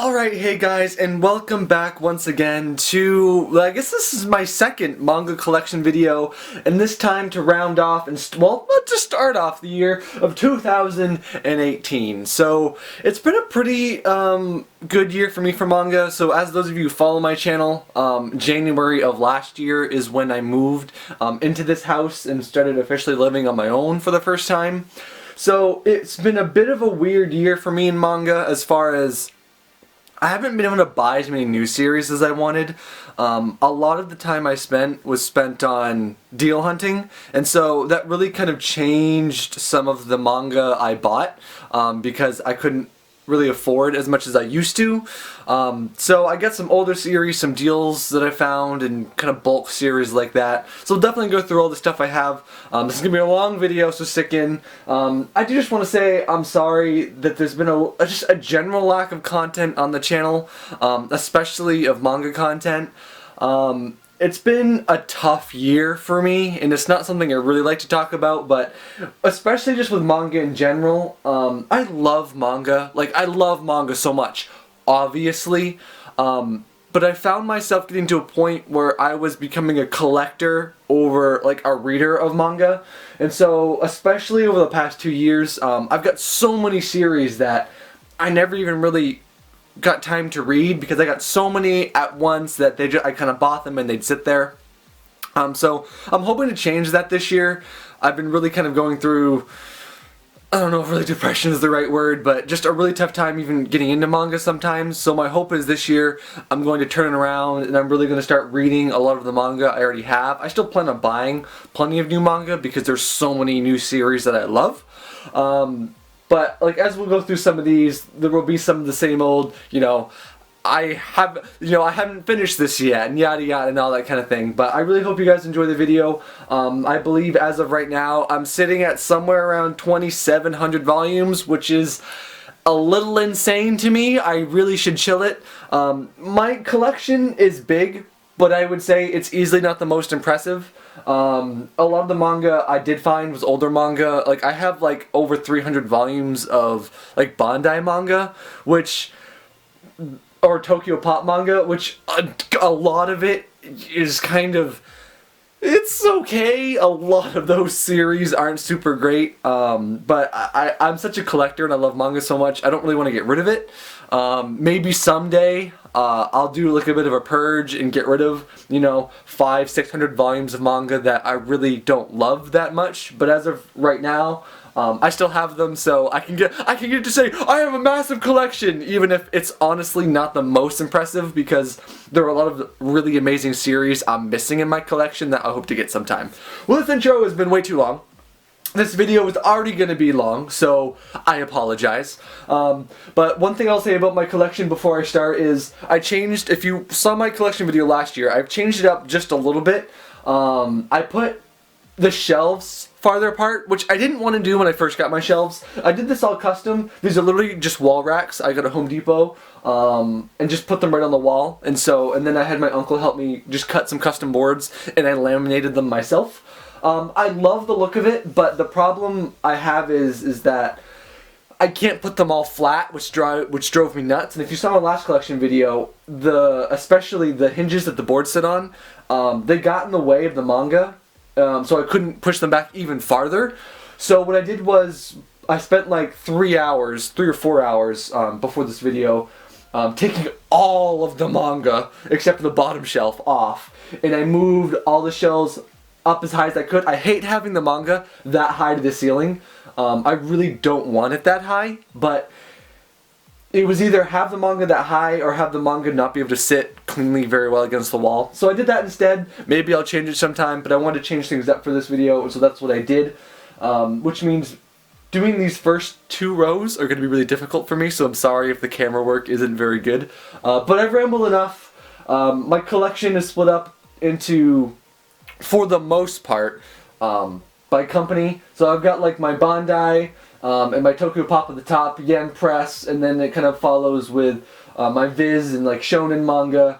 Alright, hey guys, and welcome back once again to, I guess this is my second manga collection video, and this time to round off and, to start off the year of 2018. So, it's been a pretty, good year for me for manga. So as those of you who follow my channel, January of last year is when I moved, into this house and started officially living on my own for the first time. So, it's been a bit of a weird year for me in manga as far as I haven't been able to buy as many new series as I wanted. A lot of the time I spent was spent on deal hunting, and so that really kind of changed some of the manga I bought because I couldn't really afford as much as I used to. So I got some older series, some deals that I found, and kind of bulk series like that. So I'll definitely go through all the stuff I have. This is going to be a long video, so stick in. I do just want to say I'm sorry that there's been just a general lack of content on the channel, especially of manga content. It's been a tough year for me, and it's not something I really like to talk about, but especially just with manga in general. I love manga. Like, I love manga so much, obviously, but I found myself getting to a point where I was becoming a collector over, like, a reader of manga. And so, especially over the past 2 years, I've got so many series that I never even really got time to read because I got so many at once that I kind of bought them and they'd sit there. So I'm hoping to change that this year. I've been really kind of going through, I don't know if really depression is the right word, but just a really tough time even getting into manga sometimes. So my hope is this year I'm going to turn it around and I'm really going to start reading a lot of the manga I already have. I still plan on buying plenty of new manga because there's so many new series that I love. But, like, as we'll go through some of these, there will be some of the same old, I haven't finished this yet, and yada yada and all that kind of thing. But I really hope you guys enjoy the video. I believe as of right now, I'm sitting at somewhere around 2,700 volumes, which is a little insane to me. I really should chill it. My collection is big, but I would say it's easily not the most impressive. A lot of the manga I did find was older manga. Like, I have like over 300 volumes of like Bandai manga, or Tokyopop manga, which a lot of it is kind of, it's okay. A lot of those series aren't super great, but I'm such a collector and I love manga so much, I don't really want to get rid of it. Maybe someday I'll do like a bit of a purge and get rid of, 500-600 volumes of manga that I really don't love that much. But as of right now, I still have them, so I can get to say I have a massive collection, even if it's honestly not the most impressive because there are a lot of really amazing series I'm missing in my collection that I hope to get sometime. Well, this intro has been way too long. This video is already going to be long, so I apologize. But one thing I'll say about my collection before I start is I changed, if you saw my collection video last year, I've changed it up just a little bit. I put the shelves farther apart, which I didn't want to do when I first got my shelves. I did this all custom. These are literally just wall racks. I got at Home Depot and just put them right on the wall. And then I had my uncle help me just cut some custom boards and I laminated them myself. I love the look of it, but the problem I have is that I can't put them all flat, which drove me nuts. And if you saw my last collection video, especially the hinges that the boards sit on, they got in the way of the manga, so I couldn't push them back even farther. So what I did was I spent like 3 or 4 hours before this video taking all of the manga except for the bottom shelf off, and I moved all the shelves up as high as I could. I hate having the manga that high to the ceiling. I really don't want it that high, but it was either have the manga that high or have the manga not be able to sit cleanly very well against the wall. So I did that instead. Maybe I'll change it sometime, but I wanted to change things up for this video, so that's what I did. Which means doing these first 2 rows are going to be really difficult for me, so I'm sorry if the camera work isn't very good. But I've rambled enough. My collection is split up into, for the most part, by company. So I've got like my Bandai and my Tokyopop at the top, Yen Press, and then it kind of follows with my Viz and like Shonen manga,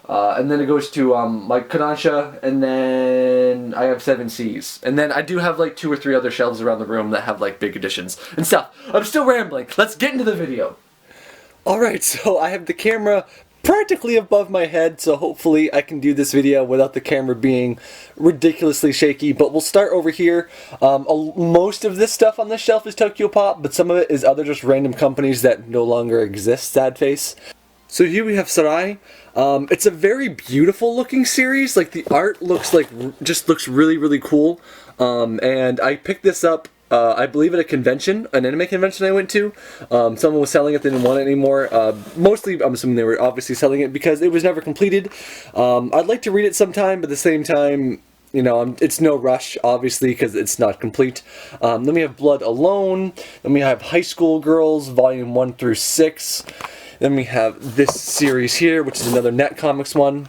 and then it goes to like Kodansha, and then I have 7 Cs. And then I do have like 2 or 3 other shelves around the room that have like big editions and stuff. I'm still rambling. Let's get into the video. Alright, so I have the camera practically above my head, so hopefully I can do this video without the camera being ridiculously shaky, but we'll start over here. Most of this stuff on this shelf is Tokyopop, but some of it is other just random companies that no longer exist, sad face. So here we have Sarai. It's a very beautiful looking series, like the art looks like, just looks really, really cool, and I picked this up I believe at a convention, an anime convention I went to. Someone was selling it, they didn't want it anymore. Mostly, I'm assuming they were obviously selling it because it was never completed. I'd like to read it sometime, but at the same time, you know, it's no rush, obviously, because it's not complete. Then we have Blood Alone. Then we have High School Girls, Volume 1 through 6. Then we have this series here, which is another Net Comics one.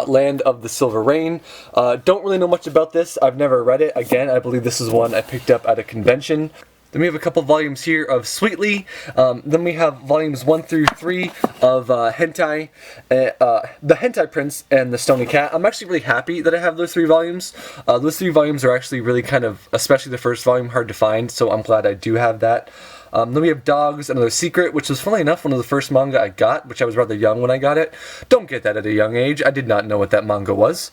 Land of the Silver Rain. Don't really know much about this. I've never read it. Again, I believe this is one I picked up at a convention. Then we have a couple volumes here of Sweetly. Then we have volumes 1 through 3 of Hentai, the Hentai Prince and the Stony Cat. I'm actually really happy that I have those 3 volumes. Those 3 volumes are actually really kind of, especially the first volume, hard to find, so I'm glad I do have that. Then we have Dogs, Another Secret, which was, funnily enough, one of the first manga I got, which I was rather young when I got it. Don't get that at a young age. I did not know what that manga was.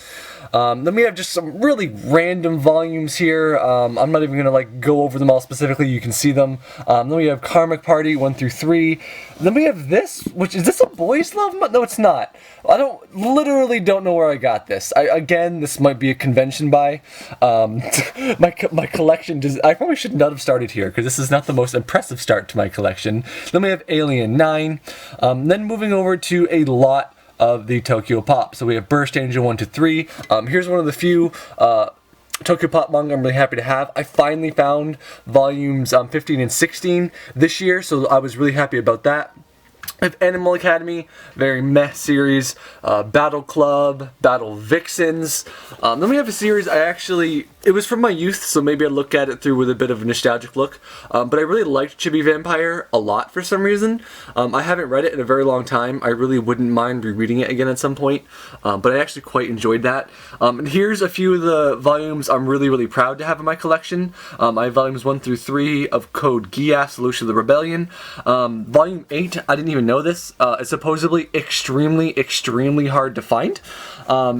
Then we have just some really random volumes here. I'm not even going to go over them all specifically. You can see them. Then we have Karmic Party 1 through 3. Then we have this, which is this a boys' love month? No, it's not. I literally don't know where I got this. Again, this might be a convention buy. My collection I probably should not have started here because this is not the most impressive start to my collection. Then we have Alien 9. Then moving over to a lot of the Tokyopop. So we have Burst Angel 1 to 3. Here's one of the few Tokyopop manga I'm really happy to have. I finally found volumes 15 and 16 this year, so I was really happy about that. I have Animal Academy, very meh series, Battle Club, Battle Vixens. Then we have a series it was from my youth, so maybe I look at it through with a bit of a nostalgic look. But I really liked Chibi Vampire a lot for some reason. I haven't read it in a very long time. I really wouldn't mind rereading it again at some point. But I actually quite enjoyed that. And here's a few of the volumes I'm really, really proud to have in my collection. I have volumes 1 through 3 of Code Geass, Solution of the Rebellion. Volume 8, I didn't even know this. It's supposedly extremely, extremely hard to find.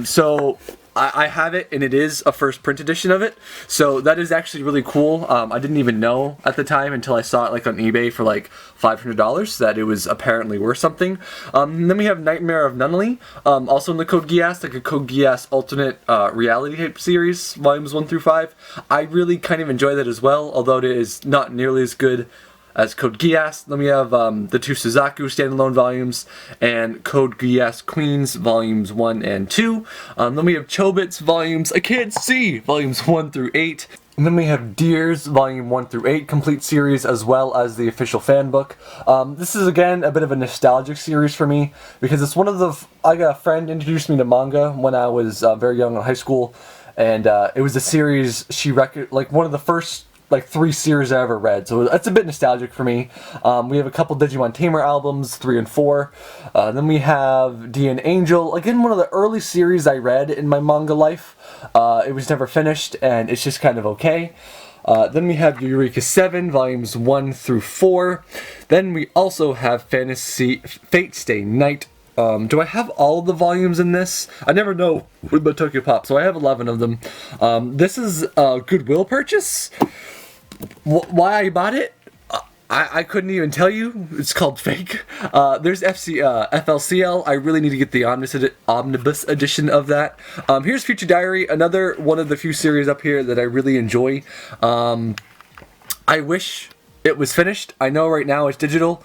So I have it, and it is a first print edition of it, so that is actually really cool. I didn't even know at the time until I saw it on eBay for $500 that it was apparently worth something. Then we have Nightmare of Nunnally, also in the Code Geass, a Code Geass alternate reality type series, volumes 1 through 5. I really kind of enjoy that as well, although it is not nearly as good as Code Geass. Then we have the 2 Suzaku standalone volumes and Code Geass Queens volumes 1 and 2. Then we have Chobits volumes I Can't See volumes 1 through 8. And then we have Deers volume 1 through 8 complete series, as well as the official fan book. This is again a bit of a nostalgic series for me because it's one of the I got a friend introduced me to manga when I was very young in high school, and it was a series one of the first 3 series I ever read, so that's a bit nostalgic for me. We have a couple Digimon Tamer albums, 3 and 4. Then we have D and Angel, again one of the early series I read in my manga life. It was never finished, and it's just kind of okay. Then we have Eureka 7, volumes 1 through 4. Then we also have Fate Stay Night. Do I have all the volumes in this? I never know with the Tokyopop, so I have 11 of them. This is a Goodwill purchase. Why I bought it? I couldn't even tell you. It's called Fake. There's FLCL. I really need to get the omnibus edition of that. Here's Future Diary, another one of the few series up here that I really enjoy. I wish it was finished. I know right now it's digital.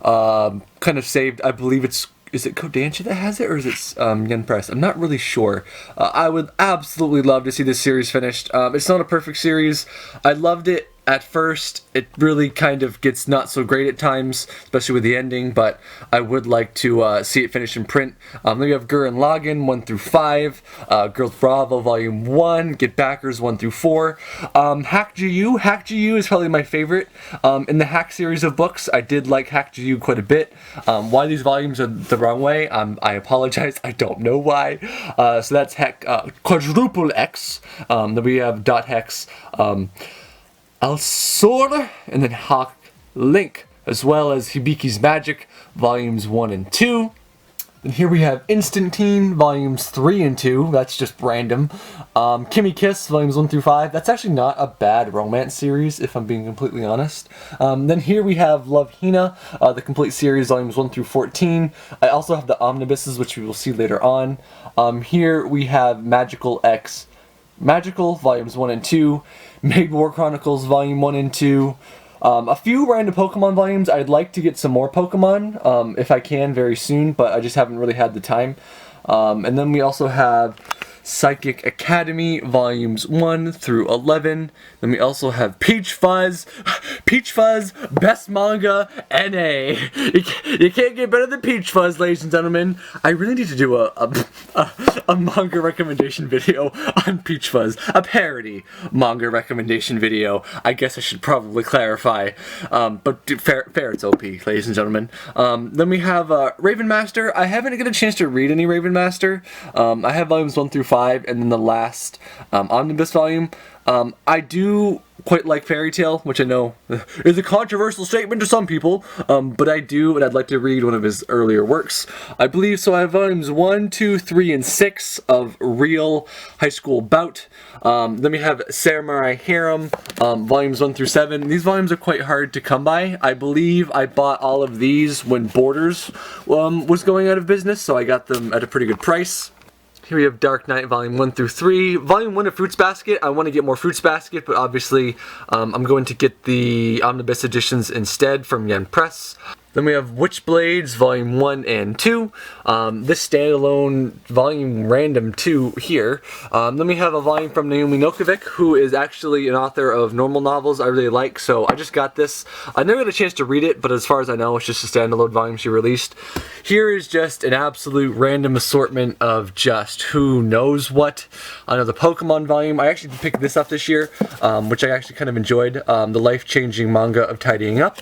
Kind of saved. I believe is it Kodansha that has it, or is it Yen Press? I'm not really sure. I would absolutely love to see this series finished. It's not a perfect series. I loved it at first. It really kind of gets not so great at times, especially with the ending, but I would like to see it finished in print. Then we have Gurren Lagann 1 through 5, Girls Bravo Volume 1, Get Backers 1 through 4. Hack GU. Hack GU is probably my favorite. In the Hack series of books, I did like Hack GU quite a bit. Why these volumes are the wrong way, I apologize. I don't know why. So that's Hack Quadruple X. Then we have Dot Hex. Alsor, and then Hawk Link. as well as Hibiki's Magic, Volumes 1 and 2. And here we have Instant Teen, Volumes 3 and 2. That's just random. Kimmy Kiss, Volumes 1 through 5. That's actually not a bad romance series, if I'm being completely honest. Then here we have Love Hina, the complete series, Volumes 1 through 14. I also have the omnibuses, which we will see later on. Here we have Magical X Magical, Volumes 1 and 2. Maid War Chronicles, Volume 1 and 2. A few random Pokemon volumes. I'd like to get some more Pokemon, if I can, very soon, but I just haven't really had the time. And then we also have Psychic Academy, Volumes 1 through 11. Then we also have Peach Fuzz, Best Manga, NA. You can't get better than Peach Fuzz, ladies and gentlemen. I really need to do a manga recommendation video on Peach Fuzz. A parody manga recommendation video. I guess I should probably clarify. But fair it's OP, ladies and gentlemen. Then we have Raven Master. I haven't got a chance to read any Raven Master. I have Volumes 1 through 5, and then the last omnibus volume. I do quite like Fairy Tail, which I know is a controversial statement to some people, but I do, and I'd like to read one of his earlier works. I believe so. I have Volumes 1, 2, 3, and 6 of Real High School Bout. Then we have Samurai Harem, Volumes 1 through 7. These volumes are quite hard to come by. I believe I bought all of these when Borders was going out of business, so I got them at a pretty good price. Here we have Dark Knight, Volume 1 through 3. Volume 1 of Fruits Basket. I want to get more Fruits Basket, but obviously I'm going to get the omnibus editions instead from Yen Press. Then we have Witchblades, Volume 1 and 2. This standalone volume random 2 here. Then we have a volume from Naomi Nokovic, who is actually an author of normal novels I really like, so I just got this. I never had a chance to read it, but as far as I know, it's just a standalone volume she released. Here is just an absolute random assortment of just who knows what. Another Pokemon volume. I actually picked this up this year, which I actually kind of enjoyed. The life-changing manga of tidying up.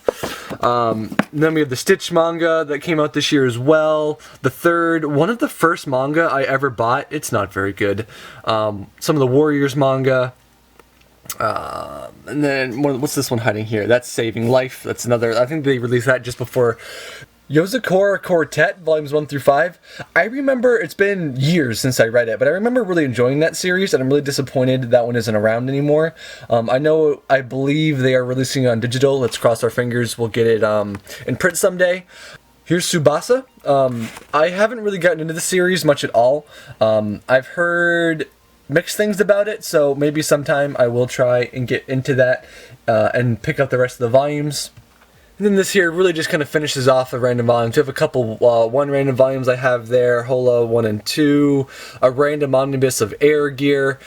Then we have the Stitch manga that came out this year as well. The third, one of the first manga I ever bought. It's not very good. Some of the Warriors manga. And then, what's this one hiding here? That's Saving Life. That's another, I think they released that just before Yozakura Quartet, Volumes 1 through 5. I remember, it's been years since I read it, but I remember really enjoying that series, and I'm really disappointed that one isn't around anymore. I believe they are releasing it on digital. Let's cross our fingers we'll get it in print someday. Here's Tsubasa. I haven't really gotten into the series much at all. I've heard mixed things about it, so maybe sometime I will try and get into that and pick up the rest of the volumes. And then this here really just kind of finishes off the random volumes. We have a couple, one random volumes I have there, Hola 1 and 2, a random omnibus of Air Gear,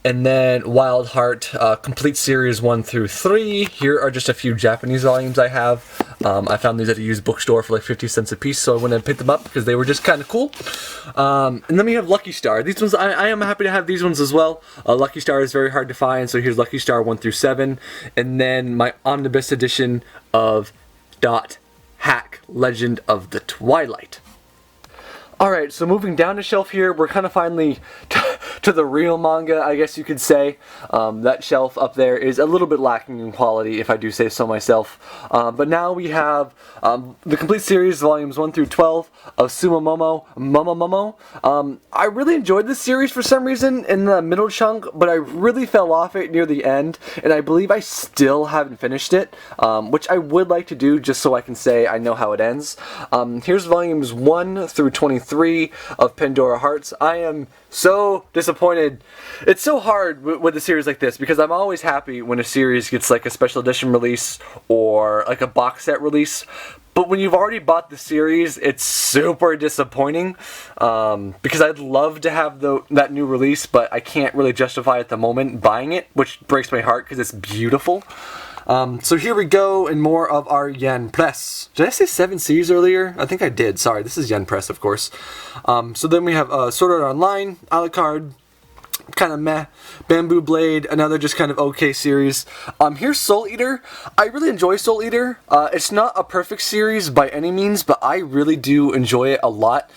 and then Wild Heart, complete series 1 through 3. Here are just a few Japanese volumes I have. I found these at a used bookstore for like 50 cents a piece, so I went and picked them up because they were just kind of cool. And then we have Lucky Star. These ones, I am happy to have these ones as well. Lucky Star is very hard to find, so here's Lucky Star 1 through 7. And then my omnibus edition of Dot Hack, Legend of the Twilight. Alright, so moving down the shelf here, we're kind of finally to the real manga, I guess you could say. That shelf up there is a little bit lacking in quality, if I do say so myself. But now we have the complete series, volumes 1 through 12 of Sumomomo Momo. I really enjoyed this series for some reason in the middle chunk, but I really fell off it near the end, and I believe I still haven't finished it, which I would like to do just so I can say I know how it ends. Here's volumes 1 through 23 of Pandora Hearts. I am so disappointed. It's so hard with a series like this because I'm always happy when a series gets like a special edition release or like a box set release. But when you've already bought the series, it's super disappointing because I'd love to have that new release, but I can't really justify at the moment buying it, which breaks my heart because it's beautiful. So here we go, and more of our Yen Press. Did I say 7 C's earlier? I think I did. Sorry, this is Yen Press, of course. So then we have Sword Art Online, Alucard, kind of meh, Bamboo Blade, another just kind of okay series. Here's Soul Eater. I really enjoy Soul Eater. It's not a perfect series by any means, but I really do enjoy it a lot.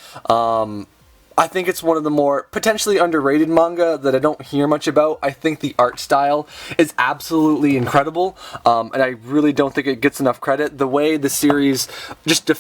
I think it's one of the more potentially underrated manga that I don't hear much about. I think the art style is absolutely incredible, and I really don't think it gets enough credit. The way the series just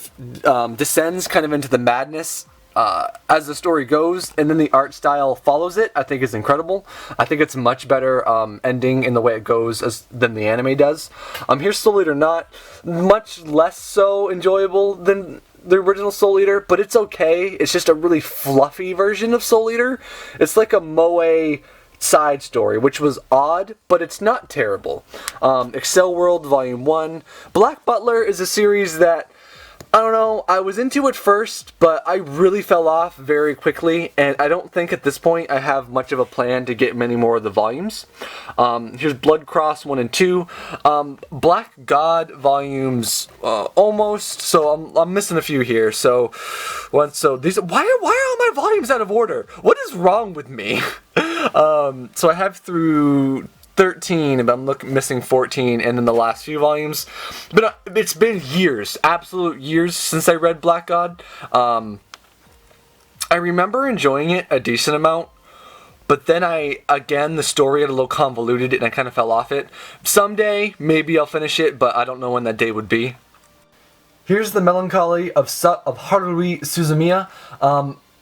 descends kind of into the madness as the story goes, and then the art style follows it, I think is incredible. I think it's much better ending in the way it goes than the anime does. Here's Soul Eater, not much less so enjoyable than the original Soul Eater, but it's okay. It's just a really fluffy version of Soul Eater. It's like a moe side story, which was odd, but it's not terrible. Excel World Volume 1. Black Butler is a series that, I don't know, I was into it first, but I really fell off very quickly, and I don't think at this point I have much of a plan to get many more of the volumes. Here's Blood Cross 1 and 2. Black God volumes almost, so I'm missing a few here. So these, why are all my volumes out of order? What is wrong with me? So I have through 13, but I'm missing 14, and then the last few volumes. But it's been years, absolute years, since I read Black God. I remember enjoying it a decent amount, but then the story got a little convoluted, and I kind of fell off it. Someday, maybe I'll finish it, but I don't know when that day would be. Here's the Melancholy of Haruhi Suzumiya.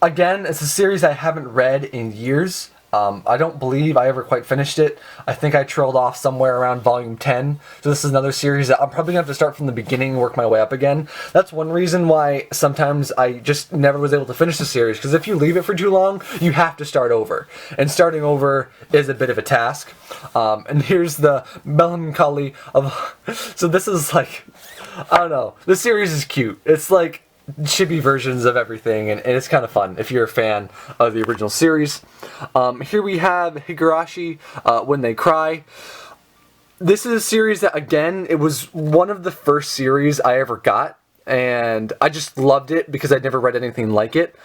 Again, it's a series I haven't read in years. I don't believe I ever quite finished it. I think I trailed off somewhere around volume 10. So this is another series that I'm probably going to have to start from the beginning and work my way up again. That's one reason why sometimes I just never was able to finish the series, because if you leave it for too long, you have to start over. And starting over is a bit of a task. And here's the Melancholy of... So this is like... I don't know. This series is cute. It's like chibi versions of everything, and it's kind of fun if you're a fan of the original series. Here we have Higurashi, When They Cry. This is a series that, again, it was one of the first series I ever got, and I just loved it because I'd never read anything like it.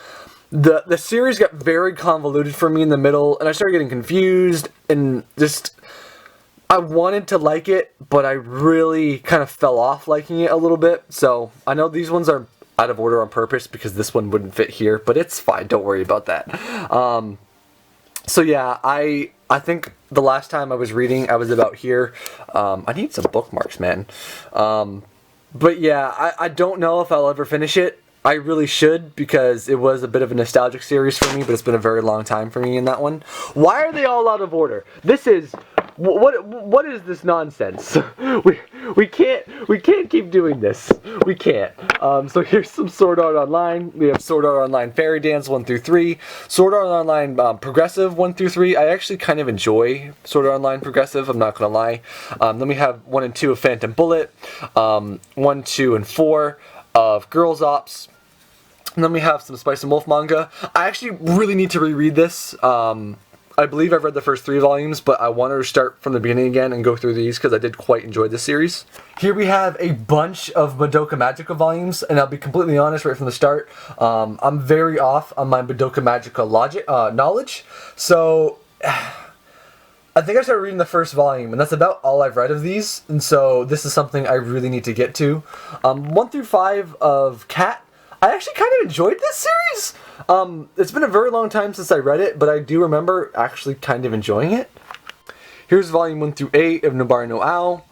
The series got very convoluted for me in the middle, and I started getting confused, and just... I wanted to like it, but I really kind of fell off liking it a little bit. So I know these ones are out of order on purpose because this one wouldn't fit here, but it's fine, don't worry about that. So yeah, I think the last time I was reading, I was about here. I need some bookmarks, man. But yeah, I don't know if I'll ever finish it. I really should, because it was a bit of a nostalgic series for me, but it's been a very long time for me in that one. Why are they all out of order? This is... What is this nonsense? We can't keep doing this. We can't. So here's some Sword Art Online. We have Sword Art Online Fairy Dance 1 through 3, Sword Art Online Progressive 1 through 3. I actually kind of enjoy Sword Art Online Progressive, I'm not gonna lie. Then we have 1 and 2 of Phantom Bullet, 1, 2, and 4 of Girls Ops. And then we have some Spice and Wolf manga. I actually really need to reread this. I believe I've read the first 3 volumes, but I wanted to start from the beginning again and go through these because I did quite enjoy this series. Here we have a bunch of Madoka Magica volumes, and I'll be completely honest right from the start. I'm very off on my Madoka Magica knowledge, so I think I started reading the first volume, and that's about all I've read of these, and so this is something I really need to get to. 1 through 5 of Cat. I actually kind of enjoyed this series. It's been a very long time since I read it, but I do remember actually kind of enjoying it. Here's volume 1 through 8 of Nobara no Ao.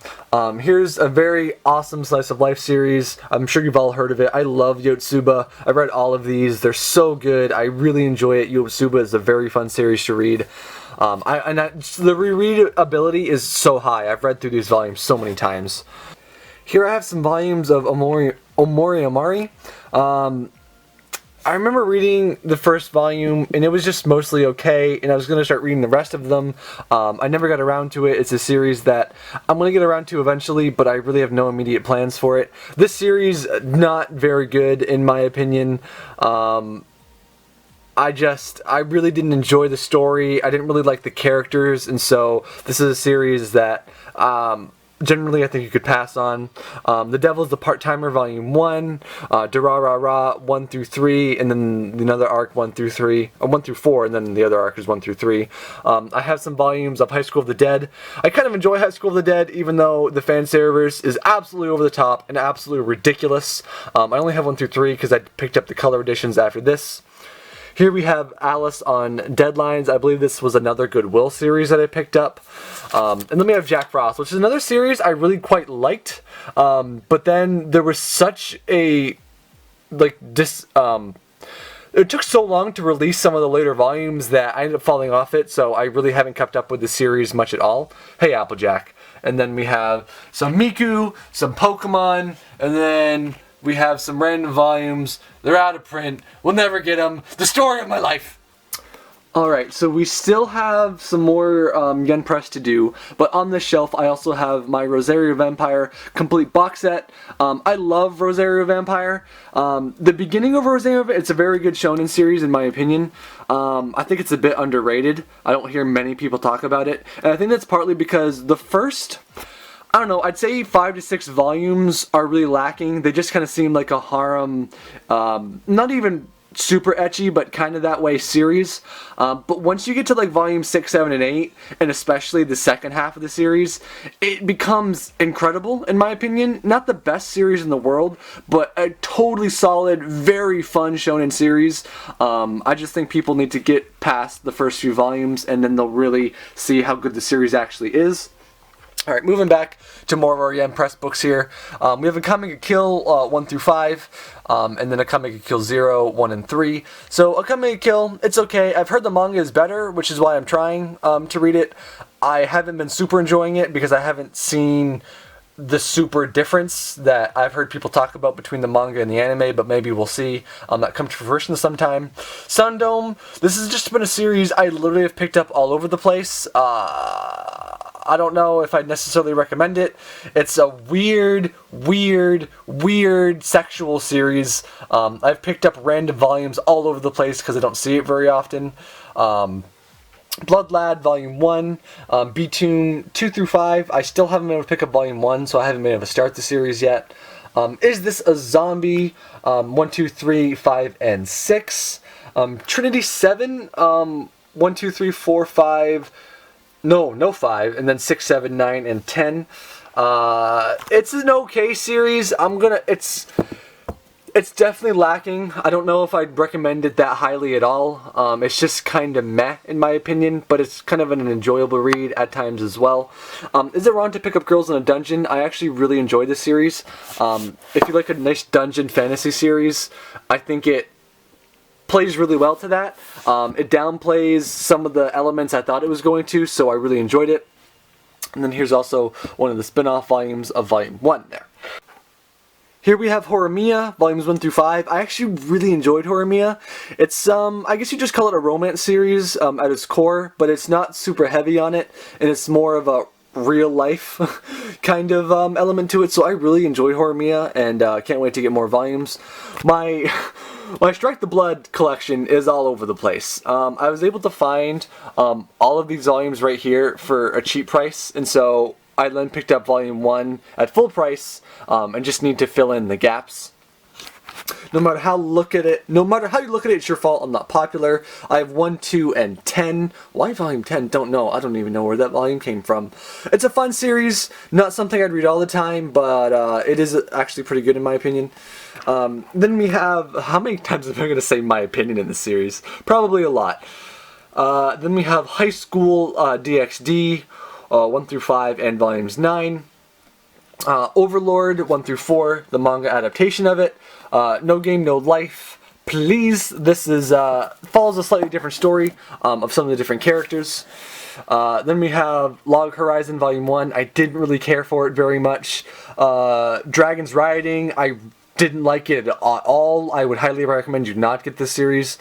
Here's a very awesome slice of life series. I'm sure you've all heard of it. I love Yotsuba. I've read all of these. They're so good. I really enjoy it. Yotsuba is a very fun series to read. The reread ability is so high. I've read through these volumes so many times. Here I have some volumes of Omori Amari. I remember reading the first volume, and it was just mostly okay, and I was going to start reading the rest of them. I never got around to it. It's a series that I'm going to get around to eventually, but I really have no immediate plans for it. This series, not very good, in my opinion. I really didn't enjoy the story. I didn't really like the characters, and so this is a series that... generally, I think you could pass on. The Devil's the Part-Timer, Volume 1, Durarara 1 through 3, and then another arc 1 through 3, or 1 through 4, and then the other arc is 1 through 3. I have some volumes of High School of the Dead. I kind of enjoy High School of the Dead, even though the fan service is absolutely over the top and absolutely ridiculous. I only have 1 through 3 because I picked up the color editions after this. Here we have Alice on Deadlines. I believe this was another Goodwill series that I picked up. And then we have Jack Frost, which is another series I really quite liked. But then there was such a it took so long to release some of the later volumes that I ended up falling off it, so I really haven't kept up with the series much at all. Hey, Applejack. And then we have some Miku, some Pokemon, and then we have some random volumes. They're out of print. We'll never get them. The story of my life. Alright, so we still have some more Yen Press to do, but on this shelf I also have my Rosario Vampire complete box set. I love Rosario Vampire. The beginning of Rosario, it's a very good shonen series in my opinion. I think it's a bit underrated. I don't hear many people talk about it, and I think that's partly because the first, I don't know, I'd say 5 to 6 volumes are really lacking. They just kind of seem like a harem, not even super ecchi, but kind of that way series. But once you get to like volume 6, 7, and 8, and especially the second half of the series, it becomes incredible in my opinion. Not the best series in the world, but a totally solid, very fun shonen series. I just think people need to get past the first few volumes and then they'll really see how good the series actually is. Alright, moving back to more of our Yen Press books here. We have a Akame ga Kill 1 through 5, and then a Akame ga Kill 0, 1, and 3. So Akame ga Kill, it's okay. I've heard the manga is better, which is why I'm trying to read it. I haven't been super enjoying it because I haven't seen the super difference that I've heard people talk about between the manga and the anime, but maybe we'll see that come to fruition sometime. Sundome, this has just been a series I literally have picked up all over the place. I don't know if I'd necessarily recommend it. It's a weird sexual series. I've picked up random volumes all over the place because I don't see it very often. Blood Lad Volume 1, B-Tune 2 through 5. I still haven't been able to pick up Volume 1, so I haven't been able to start the series yet. Is This a Zombie? 1, 2, 3, 5, and 6. Trinity 7, 1, 2, 3, 4, 5... No 5, and then 6, 7, 9, and 10. It's an okay series. It's definitely lacking. I don't know if I'd recommend it that highly at all. It's just kind of meh, in my opinion, but it's kind of an enjoyable read at times as well. Is it wrong to pick up Girls in a Dungeon? I actually really enjoy this series. If you like a nice dungeon fantasy series, I think it plays really well to that. It downplays some of the elements I thought it was going to, so I really enjoyed it. And then here's also one of the spin-off volumes of Volume 1 there. Here we have Horimiya, Volumes 1 through 5. I actually really enjoyed Horimiya. It's, I guess you just call it a romance series at its core, but it's not super heavy on it, and it's more of a real life kind of element to it, so I really enjoy Horimiya, and can't wait to get more volumes. My Strike the Blood collection is all over the place. I was able to find all of these volumes right here for a cheap price, and so I then picked up Volume 1 at full price, and just need to fill in the gaps. No matter how you look at it, it's your fault I'm not popular. I have 1, 2, and 10. Why Volume 10? Don't know. I don't even know where that volume came from. It's a fun series, not something I'd read all the time, but it is actually pretty good in my opinion. Then we have, how many times am I going to say my opinion in this series? Probably a lot. Then we have High School DxD 1 through 5 and Volumes 9. Overlord 1 through 4, the manga adaptation of it. No Game, No Life. Please, this is follows a slightly different story of some of the different characters. Then we have Log Horizon Volume 1. I didn't really care for it very much. Dragons Rioting, I didn't like it at all. I would highly recommend you not get this series.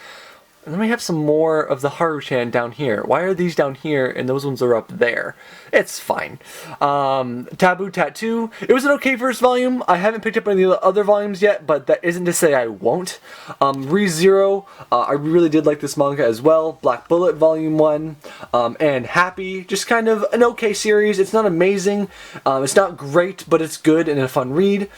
And then we have some more of the Haru-chan down here. Why are these down here and those ones are up there? It's fine. Taboo Tattoo. It was an okay first volume. I haven't picked up any of the other volumes yet, but that isn't to say I won't. ReZero. I really did like this manga as well. Black Bullet Volume 1. And Happy. Just kind of an okay series. It's not amazing. It's not great, but it's good and a fun read.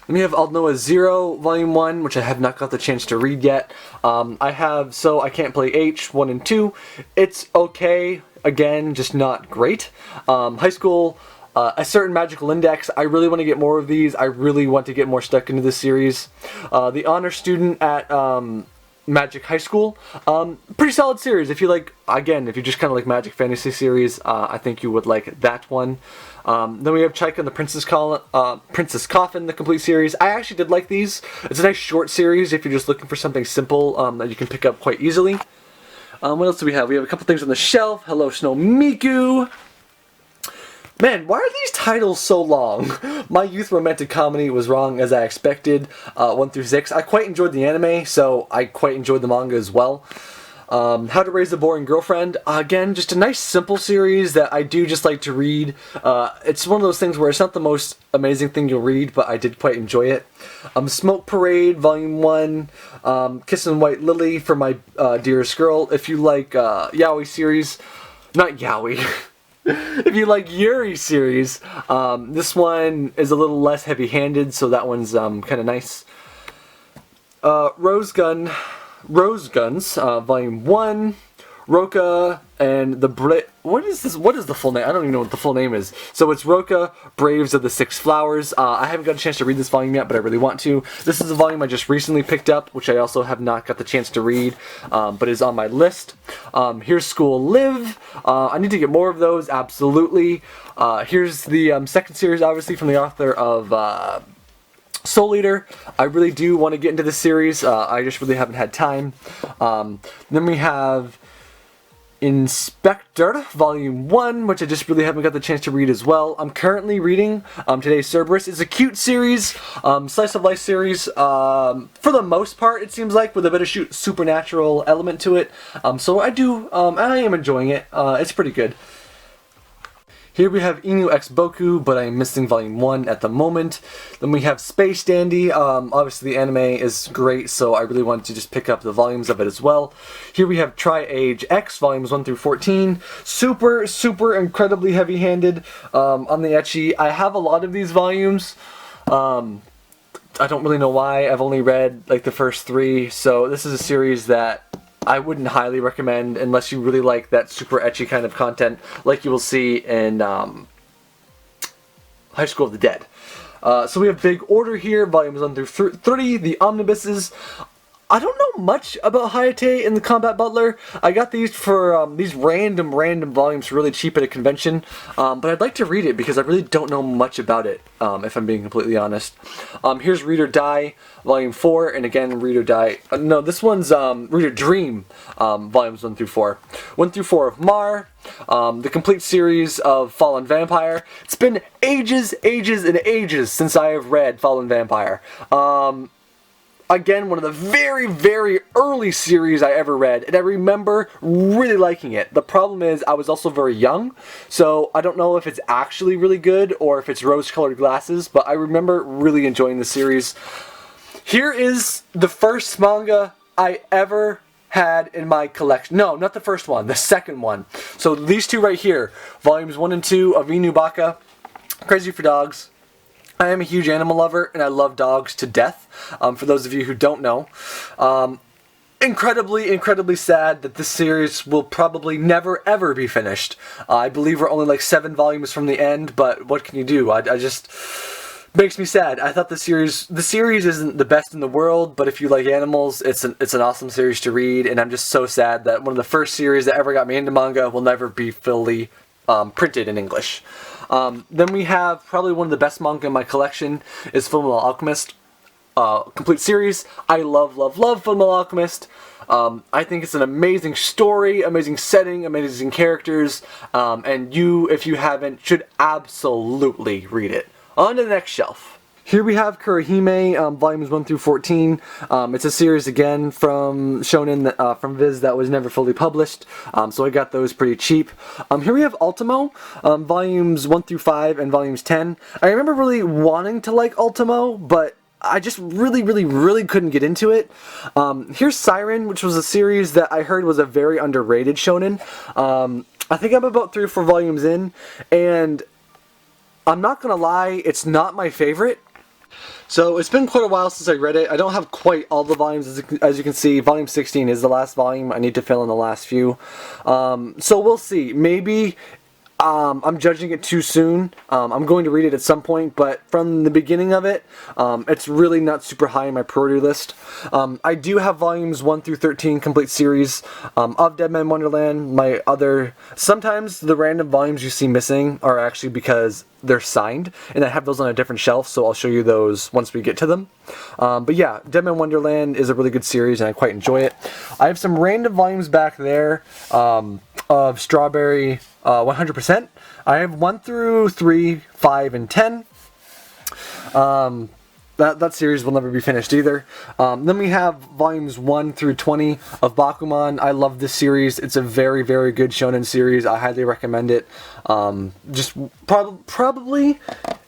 Then we have Aldnoah Zero Volume 1, which I have not got the chance to read yet. I have So I Can't Play H 1 and 2. It's okay, again, just not great. High School, A Certain Magical Index. I really want to get more of these. I really want to get more stuck into this series. The Honor Student at Magic High School. Pretty solid series. If you like, again, if you just kind of like Magic Fantasy series, I think you would like that one. Then we have Chaika and the Princess Coffin, the complete series. I actually did like these. It's a nice short series if you're just looking for something simple that you can pick up quite easily. What else do we have? We have a couple things on the shelf. Hello Snow Miku. Man, why are these titles so long? My Youth Romantic Comedy was wrong as I expected, 1 through 6. I quite enjoyed the anime, so I quite enjoyed the manga as well. How to Raise a Boring Girlfriend. Again, just a nice simple series that I do just like to read. It's one of those things where it's not the most amazing thing you'll read, but I did quite enjoy it. Smoke Parade, Volume 1. Kissin' White Lily for My Dearest Girl. If you like yaoi series, not yaoi. If you like Yuri series, this one is a little less heavy-handed, so that one's kind of nice. Rose Guns, Volume 1, Roka, and the what is this? What is the full name? I don't even know what the full name is. So it's Roka, Braves of the Six Flowers. I haven't got a chance to read this volume yet, but I really want to. This is a volume I just recently picked up, which I also have not got the chance to read, but is on my list. Here's School Live. I need to get more of those, absolutely. Here's the second series, obviously, from the author of Soul Eater. I really do want to get into this series. I just really haven't had time. Then we have Inspector, Volume 1, which I just really haven't got the chance to read as well. I'm currently reading today's Cerberus. It's a cute series, slice of life series, for the most part, it seems like, with a bit of supernatural element to it. So I am enjoying it. It's pretty good. Here we have Inu X Boku, but I'm missing Volume 1 at the moment. Then we have Space Dandy. Obviously the anime is great, so I really wanted to just pick up the volumes of it as well. Here we have Tri-Age X, Volumes 1 through 14. Super, super incredibly heavy-handed on the ecchi. I have a lot of these volumes. I don't really know why. I've only read like the first 3, so this is a series that I wouldn't highly recommend unless you really like that super ecchi kind of content like you will see in High School of the Dead. So we have Big Order here, volumes 1 through 30, the omnibuses. I don't know much about Hayate and the Combat Butler. I got these for these random volumes for really cheap at a convention, but I'd like to read it because I really don't know much about it, if I'm being completely honest. Here's Read or Die, Volume 4, and again, Read or Die. No, this one's Read or Dream, Volumes 1 through 4. 1 through 4 of Mar, the complete series of Fallen Vampire. It's been ages and ages since I have read Fallen Vampire. Again, one of the very early series I ever read, and I remember really liking it. The problem is I was also very young, so I don't know if it's actually really good or if it's rose-colored glasses, but I remember really enjoying the series. Here is the first manga I ever had in my collection. No, not the first one, the second one. So these two right here, volumes 1 and 2 of Inu Baka, Crazy for Dogs. I am a huge animal lover, and I love dogs to death, for those of you who don't know. Incredibly sad that this series will probably never ever be finished. I believe we're only like 7 volumes from the end, but what can you do? I just makes me sad. I thought the series isn't the best in the world, but if you like animals, it's an awesome series to read, and I'm just so sad that one of the first series that ever got me into manga will never be fully printed in English. Then we have probably one of the best manga in my collection is Fullmetal Alchemist, complete series. I love Fullmetal Alchemist. I think it's an amazing story, amazing setting, amazing characters, and you, if you haven't, should absolutely read it. On to the next shelf. Here we have Kurihime, volumes 1 through 14. It's a series again from Shonen, from Viz that was never fully published, so I got those pretty cheap. Here we have Ultimo, volumes 1 through 5 and volumes 10. I remember really wanting to like Ultimo, but I just really couldn't get into it. Here's Siren, which was a series that I heard was a very underrated shonen. I think I'm about 3 or 4 volumes in, and I'm not gonna lie, it's not my favorite. So it's been quite a while since I read it. I don't have quite all the volumes, as you can see. Volume 16 is the last volume. I need to fill in the last few. So we'll see. Maybe I'm judging it too soon. I'm going to read it at some point, but from the beginning of it, it's really not super high on my priority list. I do have volumes 1 through 13 complete series of Dead Man Wonderland. Sometimes the random volumes you see missing are actually because they're signed, and I have those on a different shelf, so I'll show you those once we get to them. But yeah, Dead Man Wonderland is a really good series, and I quite enjoy it. I have some random volumes back there of Strawberry 100%. I have 1 through 3, 5, and 10. That series will never be finished either. Then we have volumes 1 through 20 of Bakuman. I love this series. It's a very, very good shonen series. I highly recommend it. Just probably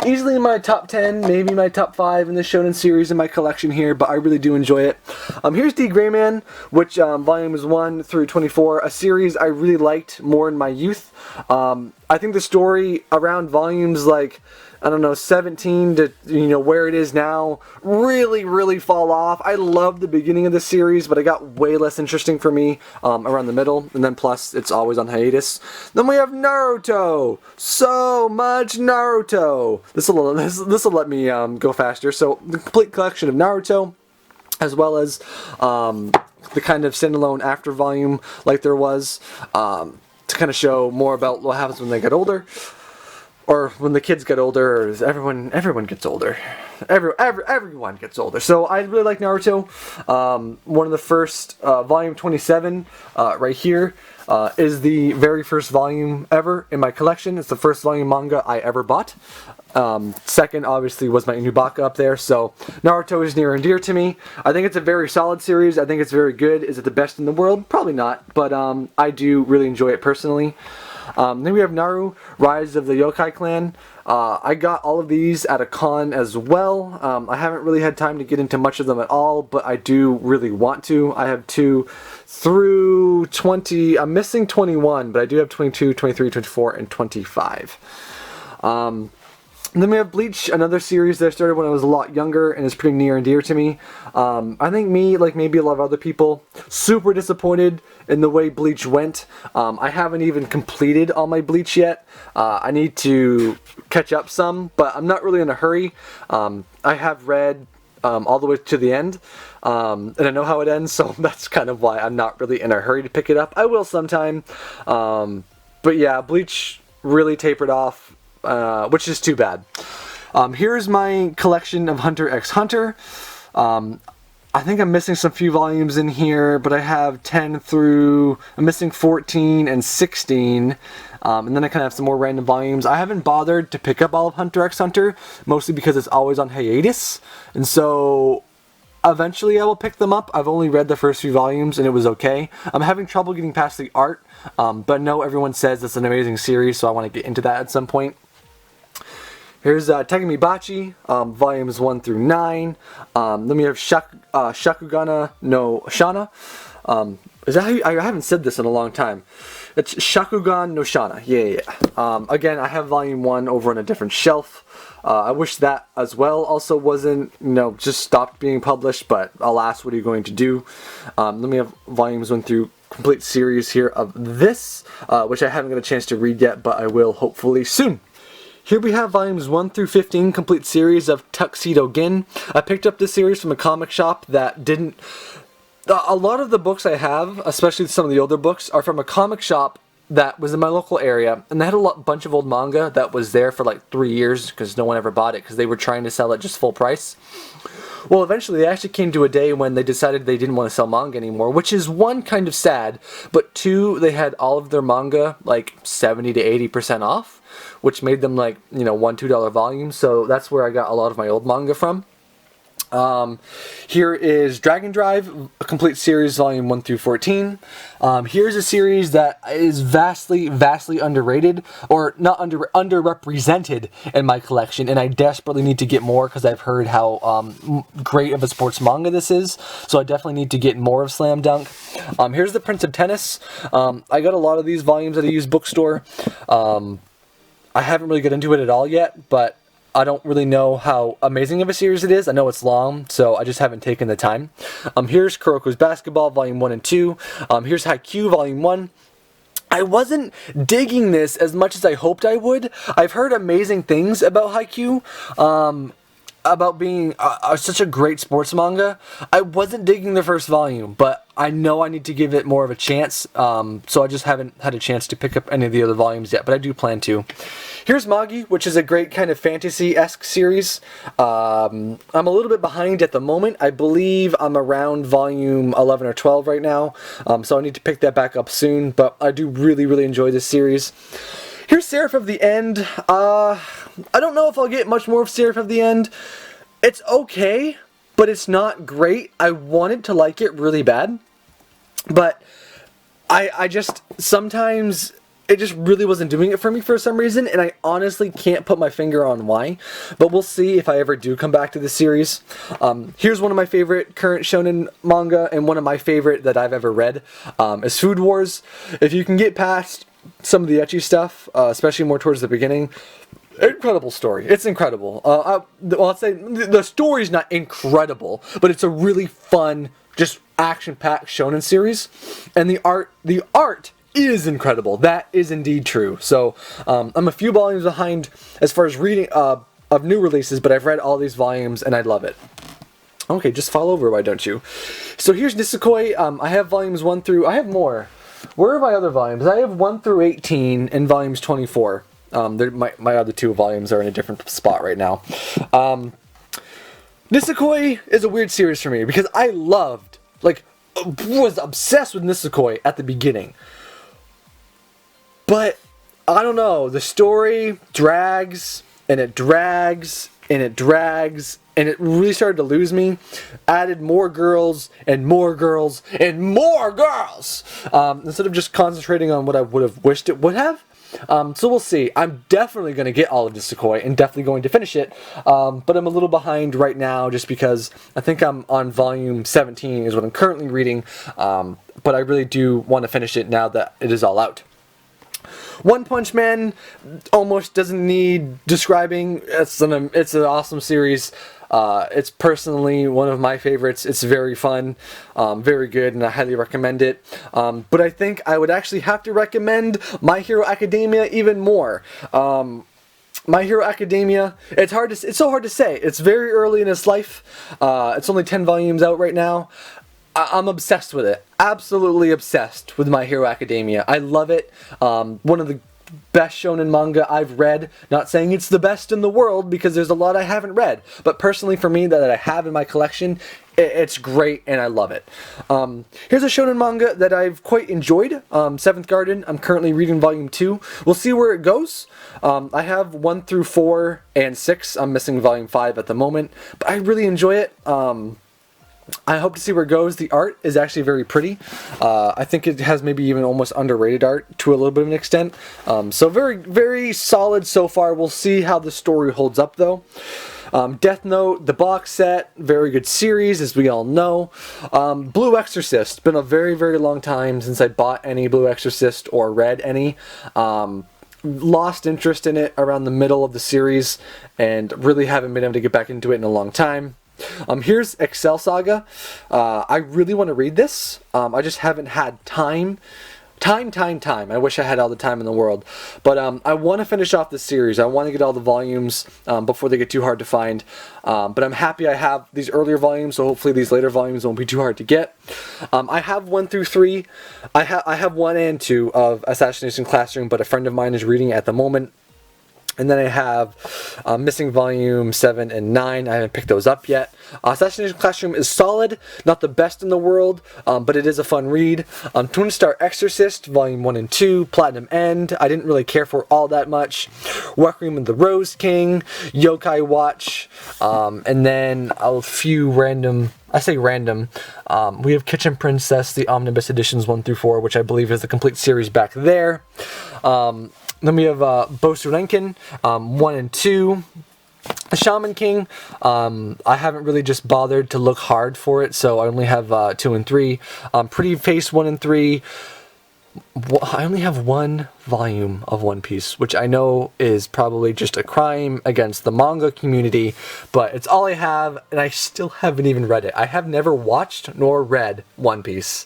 easily in my top 10, maybe my top 5 in the shonen series in my collection here, but I really do enjoy it. Here's D. Gray Man, which volumes 1 through 24, a series I really liked more in my youth. I think the story around volumes like, I don't know, 17 to, where it is now, really fall off. I love the beginning of the series, but it got way less interesting for me around the middle, and then plus, it's always on hiatus. Then we have Naruto! So much Naruto! This'll let me go faster. So, the complete collection of Naruto, as well as the kind of standalone after volume like there was, to kind of show more about what happens when they get older. Or when the kids get older, or everyone gets older. Everyone gets older. So I really like Naruto. One of the first, volume 27, right here, is the very first volume ever in my collection. It's the first volume manga I ever bought. Second, obviously, was my Inubaka up there. So Naruto is near and dear to me. I think it's a very solid series. I think it's very good. Is it the best in the world? Probably not. But I do really enjoy it personally. Then we have Naru, Rise of the Yokai Clan. I got all of these at a con as well. I haven't really had time to get into much of them at all, but I do really want to. I have 2 through 20. I'm missing 21, but I do have 22, 23, 24, and 25. And then we have Bleach, another series that I started when I was a lot younger and is pretty near and dear to me. I think me, like maybe a lot of other people, super disappointed in the way Bleach went. I haven't even completed all my Bleach yet. I need to catch up some, but I'm not really in a hurry. I have read all the way to the end, and I know how it ends, so that's kind of why I'm not really in a hurry to pick it up. I will sometime, but yeah, Bleach really tapered off. Which is too bad. Here's my collection of Hunter x Hunter. I think I'm missing some few volumes in here, but I have 10 through, I'm missing 14 and 16, and then I kind of have some more random volumes. I haven't bothered to pick up all of Hunter x Hunter, mostly because it's always on hiatus, and so eventually I will pick them up. I've only read the first few volumes and it was okay. I'm having trouble getting past the art, but I know everyone says it's an amazing series, so I want to get into that at some point. Here's Tegami Bachi, volumes 1 through 9. Then we have Shakugana no Shana. Is that how I haven't said this in a long time. It's Shakugan no Shana. Yeah. Again, I have volume 1 over on a different shelf. I wish that as well also wasn't, just stopped being published, but alas, what are you going to do? Then we have volumes 1 through complete series here of this, which I haven't got a chance to read yet, but I will hopefully soon. Here we have volumes 1 through 15, complete series of Tuxedo Gin. I picked up this series from a comic shop that didn't... A lot of the books I have, especially some of the older books, are from a comic shop that was in my local area, and they had a bunch of old manga that was there for like 3 years because no one ever bought it because they were trying to sell it just full price. Well, eventually they actually came to a day when they decided they didn't want to sell manga anymore, which is one, kind of sad, but two, they had all of their manga like 70 to 80% off, which made them like, $1, $2 volumes, so that's where I got a lot of my old manga from. Here is Dragon Drive, a complete series, volume 1 through 14. Here's a series that is vastly underrated, or not underrepresented in my collection, and I desperately need to get more because I've heard how great of a sports manga this is, so I definitely need to get more of Slam Dunk. Here's The Prince of Tennis. I got a lot of these volumes at a used bookstore. I haven't really got into it at all yet, but I don't really know how amazing of a series it is. I know it's long, so I just haven't taken the time. Here's Kuroko's Basketball, Volume 1 and 2. Here's Haikyuu, Volume 1. I wasn't digging this as much as I hoped I would. I've heard amazing things about Haikyuu, about being such a great sports manga. I wasn't digging the first volume, but I know I need to give it more of a chance, so I just haven't had a chance to pick up any of the other volumes yet, but I do plan to. Here's Magi, which is a great kind of fantasy-esque series. I'm a little bit behind at the moment. I believe I'm around volume 11 or 12 right now, so I need to pick that back up soon, but I do really, really enjoy this series. Here's Seraph of the End. I don't know if I'll get much more of Seraph of the End. It's okay, but it's not great. I wanted to like it really bad, but I just, sometimes it just really wasn't doing it for me for some reason, and I honestly can't put my finger on why, but we'll see if I ever do come back to this series. Here's one of my favorite current shonen manga, and one of my favorite that I've ever read, is Food Wars. If you can get past some of the ecchi stuff, especially more towards the beginning, incredible story. It's incredible. Well, I'd say the story's not incredible, but it's a really fun, just action-packed shonen series, and the art is incredible. That is indeed true. So I'm a few volumes behind as far as reading of new releases, but I've read all these volumes and I love it. Okay, just fall over, why don't you? So here's Nisekoi. I have volumes 1 through... I have more. Where are my other volumes? I have 1 through 18 and volumes 24. My other 2 volumes are in a different spot right now. Nisekoi is a weird series for me because I loved, was obsessed with Nisekoi at the beginning. But, I don't know, the story drags, and it drags, and it drags, and it really started to lose me. Added more girls, and more girls, and more girls! Instead of just concentrating on what I would have wished it would have. So we'll see. I'm definitely going to get all of Nisekoi, and definitely going to finish it, but I'm a little behind right now, just because I think I'm on volume 17 is what I'm currently reading, but I really do want to finish it now that it is all out. One Punch Man almost doesn't need describing. It's an awesome series. It's personally one of my favorites. It's very fun, very good, and I highly recommend it. But I think I would actually have to recommend My Hero Academia even more. My Hero Academia, it's so hard to say. It's very early in its life. It's only 10 volumes out right now. I'm obsessed with it. Absolutely obsessed with My Hero Academia. I love it. One of the best shonen manga I've read. Not saying it's the best in the world, because there's a lot I haven't read. But personally for me, that I have in my collection, it's great and I love it. Here's a shonen manga that I've quite enjoyed. Seventh Garden. I'm currently reading volume 2. We'll see where it goes. I have 1 through 4 and 6. I'm missing volume 5 at the moment. But I really enjoy it. I hope to see where it goes. The art is actually very pretty. I think it has maybe even almost underrated art to a little bit of an extent. So very, very solid so far. We'll see how the story holds up though. Death Note, the box set, very good series as we all know. Blue Exorcist, been a very, very long time since I bought any Blue Exorcist or read any. Lost interest in it around the middle of the series and really haven't been able to get back into it in a long time. Here's Excel Saga. I really want to read this. I just haven't had time. I wish I had all the time in the world. But I want to finish off this series. I want to get all the volumes before they get too hard to find. But I'm happy I have these earlier volumes, so hopefully these later volumes won't be too hard to get. I have 1 through 3. I have 1 and 2 of Assassination Classroom, but a friend of mine is reading it at the moment. And then I have missing volume 7 and 9. I haven't picked those up yet. Assassination Classroom is solid. Not the best in the world, but it is a fun read. Twin Star Exorcist, volume 1 and 2. Platinum End. I didn't really care for all that much. Requiem of the Rose King. Yokai Watch. And then a few random... I say random. We have Kitchen Princess, the Omnibus Editions 1 through 4, which I believe is the complete series back there. Then we have Bosurenkin, 1 and 2. The Shaman King, I haven't really just bothered to look hard for it, so I only have 2 and 3. Pretty Face 1 and 3. I only have 1 volume of One Piece, which I know is probably just a crime against the manga community, but it's all I have, and I still haven't even read it. I have never watched nor read One Piece.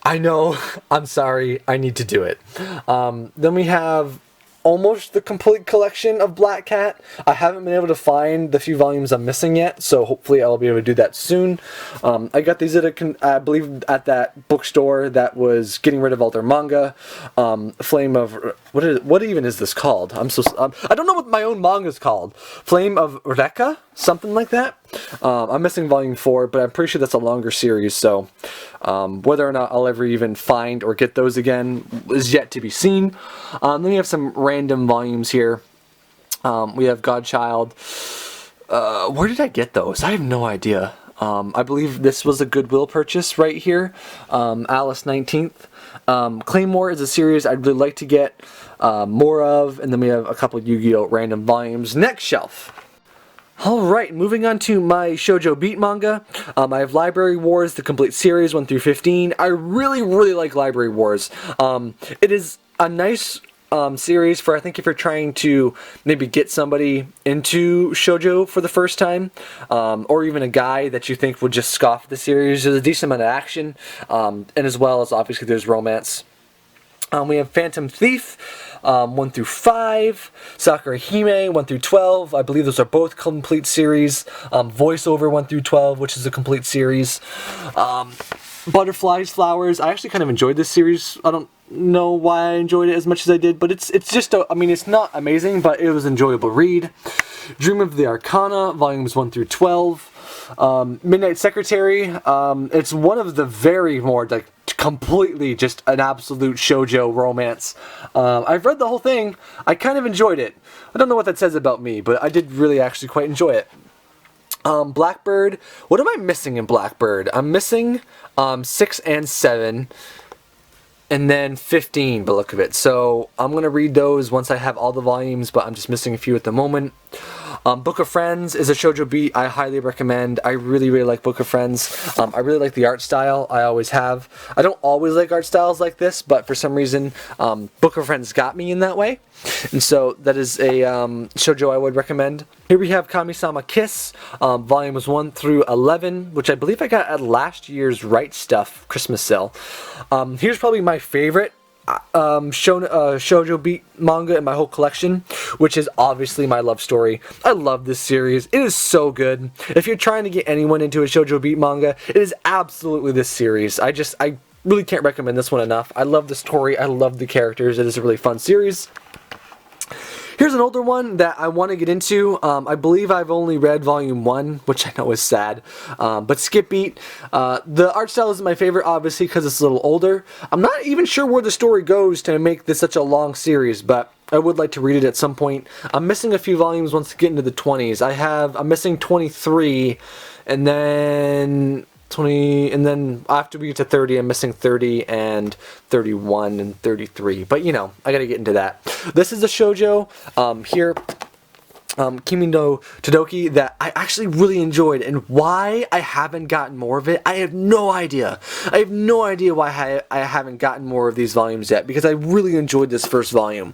I know, I'm sorry, I need to do it. Then we have almost the complete collection of Black Cat. I haven't been able to find the few volumes I'm missing yet, so hopefully I'll be able to do that soon. I got these at I believe at that bookstore that was getting rid of all their manga. Flame of what even is this called? I don't know what my own manga is called. Flame of Reka, something like that. I'm missing volume 4, but I'm pretty sure that's a longer series, so whether or not I'll ever even find or get those again is yet to be seen. Then we have some random volumes here. We have Godchild. Where did I get those? I have no idea. I believe this was a Goodwill purchase right here. Alice 19th. Claymore is a series I'd really like to get more of. And then we have a couple of Yu-Gi-Oh! Random volumes. Next shelf. Alright, moving on to my Shoujo Beat manga. I have Library Wars, the complete series, 1 through 15. I really, really like Library Wars. It is a nice series for, I think, if you're trying to maybe get somebody into shoujo for the first time, or even a guy that you think would just scoff at the series. There's a decent amount of action, and as well as, obviously, there's romance. We have Phantom Thief, 1 through 5, Sakura Hime, 1 through 12. I believe those are both complete series. Voiceover, 1 through 12, which is a complete series. Butterflies, Flowers. I actually kind of enjoyed this series. I don't know why I enjoyed it as much as I did, but it's just, I mean, it's not amazing, but it was an enjoyable read. Dream of the Arcana, volumes 1 through 12. Midnight Secretary. It's one of the very more, like, completely just an absolute shoujo romance. I've read the whole thing. I kind of enjoyed it. I don't know what that says about me, but I did really actually quite enjoy it. Blackbird. What am I missing in Blackbird? I'm missing 6 and 7. And then 15, by the look of it. So I'm going to read those once I have all the volumes, but I'm just missing a few at the moment. Book of Friends is a Shoujo Beat I highly recommend. I really, really like Book of Friends. I really like the art style. I always have. I don't always like art styles like this, but for some reason, Book of Friends got me in that way. And so that is a shoujo I would recommend. Here we have Kami-sama Kiss, volumes 1 through 11, which I believe I got at last year's Right Stuff Christmas sale. Here's probably my favorite Shoujo Beat manga in my whole collection, which is obviously my love story. I love this series. It is so good. If you're trying to get anyone into a Shoujo Beat manga, it is absolutely this series. I really can't recommend this one enough. I love the story. I love the characters. It is a really fun series. Here's an older one that I want to get into. I believe I've only read volume 1, which I know is sad. But Skip Beat. The art style isn't my favorite, obviously, because it's a little older. I'm not even sure where the story goes to make this such a long series, but I would like to read it at some point. I'm missing a few volumes once I get into the 20s. I'm missing 23, and then 20, and then after we get to 30, I'm missing 30 and 31 and 33. But you know, I gotta get into that. This is a shoujo here. Kimi no Todoki that I actually really enjoyed, and why I haven't gotten more of it, I have no idea. I have no idea why I haven't gotten more of these volumes yet, because I really enjoyed this first volume.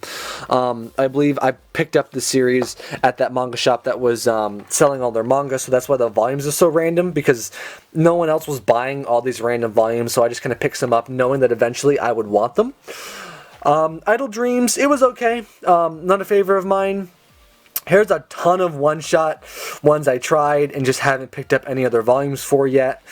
I believe I picked up the series at that manga shop that was selling all their manga, so that's why the volumes are so random, because no one else was buying all these random volumes, so I just kind of picked them up knowing that eventually I would want them. Idle Dreams, it was okay. Not a favorite of mine. Here's a ton of one-shot ones I tried and just haven't picked up any other volumes for yet.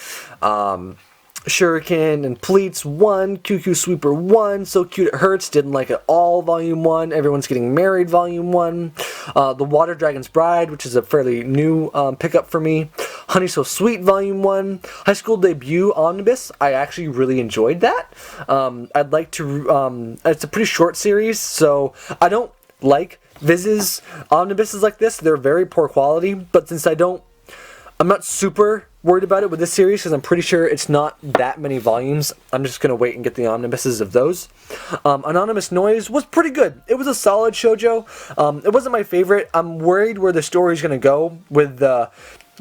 Shuriken and Pleats 1, QQ Sweeper 1, So Cute It Hurts, didn't like it all, Volume 1, Everyone's Getting Married, Volume 1, The Water Dragon's Bride, which is a fairly new pickup for me, Honey So Sweet, Volume 1, High School Debut Omnibus, I actually really enjoyed that. I'd like to, it's a pretty short series, so I don't like Viz's omnibuses like this. They're very poor quality, but since I'm not super worried about it with this series, because I'm pretty sure it's not that many volumes, I'm just going to wait and get the omnibuses of those. Anonymous Noise was pretty good. It was a solid shoujo. It wasn't my favorite. I'm worried where the story's going to go with the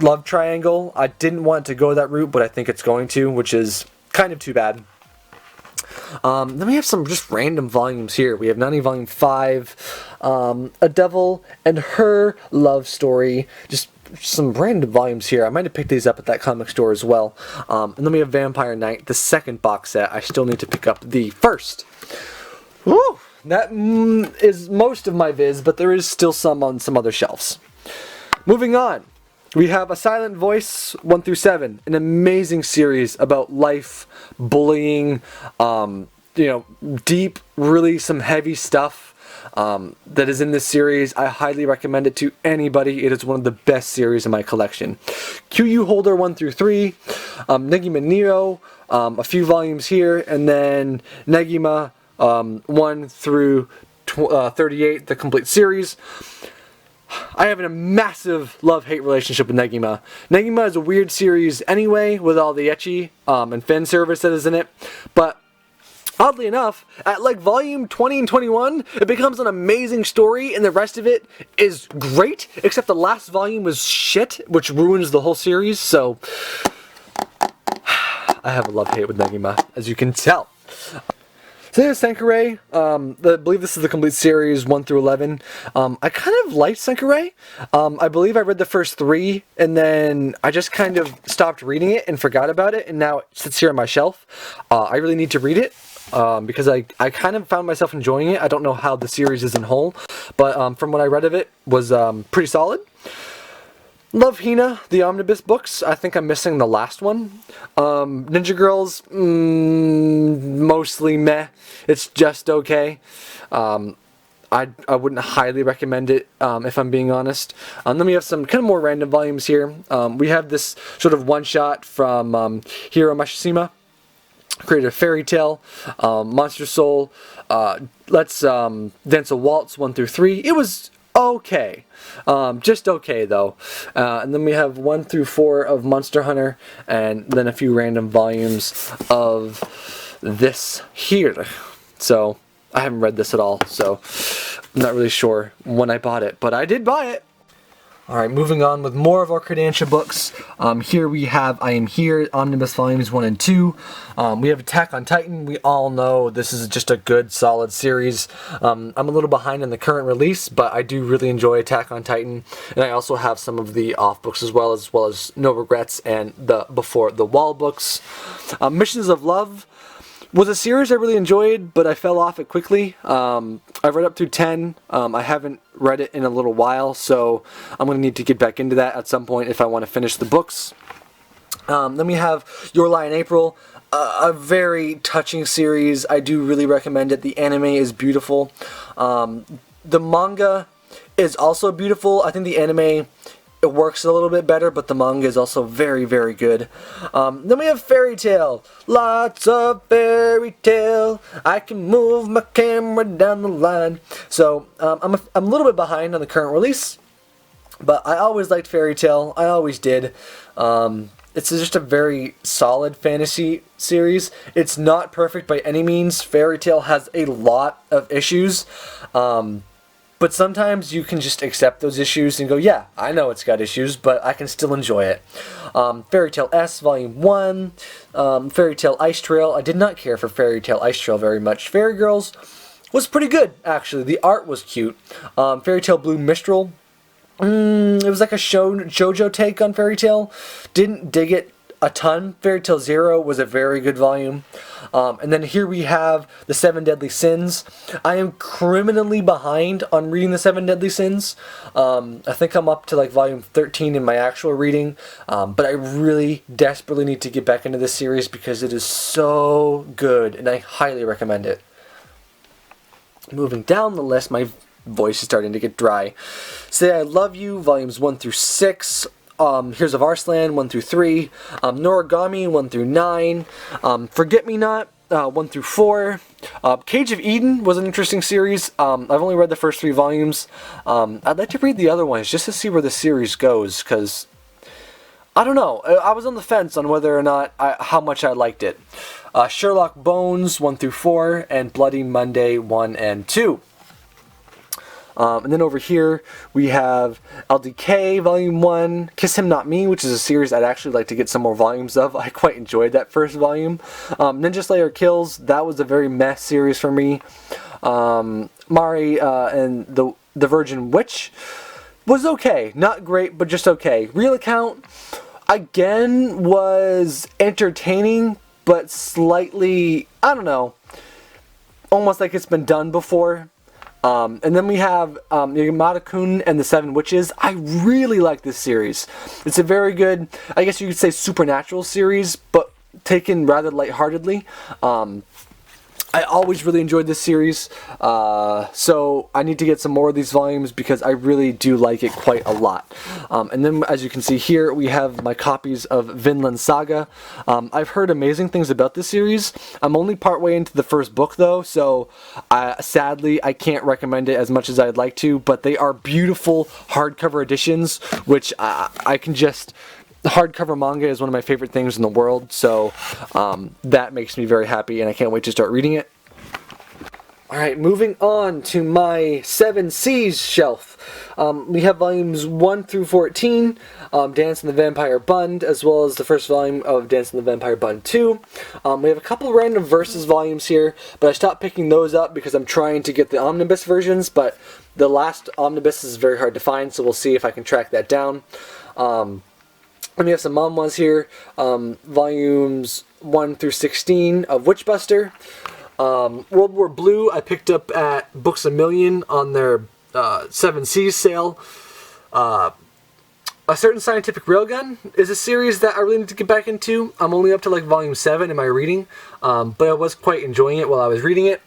love triangle. I didn't want to go that route, but I think it's going to, which is kind of too bad. Then we have some just random volumes here. We have Nani Volume 5, A Devil and Her Love Story. Just some random volumes here. I might have picked these up at that comic store as well. And then we have Vampire Knight, the second box set. I still need to pick up the first. Woo! That is most of my viz, but there is still some on some other shelves. Moving on. We have A Silent Voice 1 through 7, an amazing series about life, bullying, deep, really some heavy stuff that is in this series. I highly recommend it to anybody. It is one of the best series in my collection. QU Holder 1 through 3, Negima Nero, a few volumes here, and then Negima 1 through 38, the complete series. I have a massive love-hate relationship with Negima. Negima is a weird series anyway, with all the ecchi and fan service that is in it, but oddly enough, at like volume 20 and 21, it becomes an amazing story, and the rest of it is great, except the last volume was shit, which ruins the whole series, so I have a love-hate with Negima, as you can tell. So there's Senkarai. I believe this is the complete series 1 through 11. I kind of liked Senkarai. I believe I read the first 3, and then I just kind of stopped reading it and forgot about it, and now it sits here on my shelf. I really need to read it, because I kind of found myself enjoying it. I don't know how the series is in whole, but from what I read of it was pretty solid. Love Hina, the omnibus books. I think I'm missing the last one. Ninja Girls, mostly meh. It's just okay. I wouldn't highly recommend it, if I'm being honest. Then we have some kind of more random volumes here. We have this sort of one-shot from Hiro Mashima, creator of Fairy Tail, Monster Soul, Let's Dance a Waltz 1 through 3. It was okay. Just okay though. And then we have 1 through 4 of Monster Hunter, and then a few random volumes of this here. So I haven't read this at all, so I'm not really sure when I bought it, but I did buy it. Alright, moving on with more of our Kodansha books. Here we have I Am Here, Omnibus Volumes 1 and 2. We have Attack on Titan. We all know this is just a good, solid series. I'm a little behind in the current release, but I do really enjoy Attack on Titan. And I also have some of the off books as well as No Regrets and the Before the Wall books. Missions of Love was a series I really enjoyed, but I fell off it quickly. I read up through 10. I haven't read it in a little while, so I'm going to need to get back into that at some point if I want to finish the books. Then we have Your Lie in April, a very touching series. I do really recommend it. The anime is beautiful. The manga is also beautiful. I think the anime, it works a little bit better, but the manga is also very, very good. Then we have Fairy Tail. Lots of Fairy Tail. I can move my camera down the line. So I'm a little bit behind on the current release, but I always liked Fairy Tail. I always did. It's just a very solid fantasy series. It's not perfect by any means. Fairy Tail has a lot of issues. But sometimes you can just accept those issues and go, yeah, I know it's got issues, but I can still enjoy it. Fairy Tail S Volume 1, Fairy Tail Ice Trail. I did not care for Fairy Tail Ice Trail very much. Fairy Girls was pretty good, actually. The art was cute. Fairy Tail Blue Mistral. It was like a shoujo take on Fairy Tail. Didn't dig it a ton. Fairy Tail Zero was a very good volume. And then here we have The Seven Deadly Sins. I am criminally behind on reading The Seven Deadly Sins. I think I'm up to like volume 13 in my actual reading. But I really desperately need to get back into this series because it is so good and I highly recommend it. Moving down the list, my voice is starting to get dry. Say I Love You, volumes 1 through 6. Here's of Arslan 1 through 3, Noragami 1 through 9, Forget Me Not 1 through 4. Cage of Eden was an interesting series. I've only read the first 3 volumes. I'd like to read the other ones just to see where the series goes, because I don't know. I was on the fence on whether or not how much I liked it. Sherlock Bones 1 through 4 and Bloody Monday 1 and 2. And then over here we have LDK Volume 1, Kiss Him Not Me, which is a series I'd actually like to get some more volumes of. I quite enjoyed that first volume. Ninja Slayer Kills, that was a very meh series for me. Mari and the Virgin Witch was okay. Not great, but just okay. Real Account, again, was entertaining, but slightly, I don't know, almost like it's been done before. And then we have Yamada-kun and the Seven Witches. I really like this series. It's a very good, I guess you could say, supernatural series, but taken rather lightheartedly. I always really enjoyed this series, so I need to get some more of these volumes because I really do like it quite a lot. And then, as you can see here, we have my copies of Vinland Saga. I've heard amazing things about this series. I'm only partway into the first book, though, so sadly, I can't recommend it as much as I'd like to, but they are beautiful hardcover editions, which I can just... Hardcover manga is one of my favorite things in the world, so that makes me very happy, and I can't wait to start reading it. Alright, moving on to my 7 Seas shelf. We have volumes 1 through 14, Dance in the Vampire Bund, as well as the first volume of Dance in the Vampire Bund 2. We have a couple random verses volumes here, but I stopped picking those up because I'm trying to get the omnibus versions, but the last omnibus is very hard to find, so we'll see if I can track that down. And we have some manhwas here, volumes 1 through 16 of Witchbuster. World War Blue I picked up at Books A Million on their 7 Seas sale. A Certain Scientific Railgun is a series that I really need to get back into. I'm only up to like volume 7 in my reading, but I was quite enjoying it while I was reading it.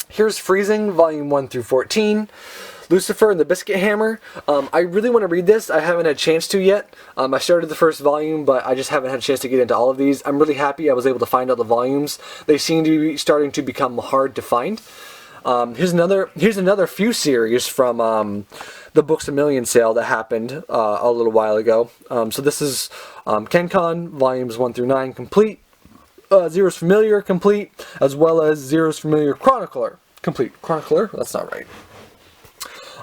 Here's Freezing, volume 1 through 14. Lucifer and the Biscuit Hammer. I really want to read this. I haven't had a chance to yet. I started the first volume, but I just haven't had a chance to get into all of these. I'm really happy I was able to find all the volumes. They seem to be starting to become hard to find. Here's another few series from the Books A Million sale that happened a little while ago. So this is Kenkon, volumes 1 through 9 complete. Zero's Familiar complete, as well as Zero's Familiar Chronicler complete. Chronicler? That's not right.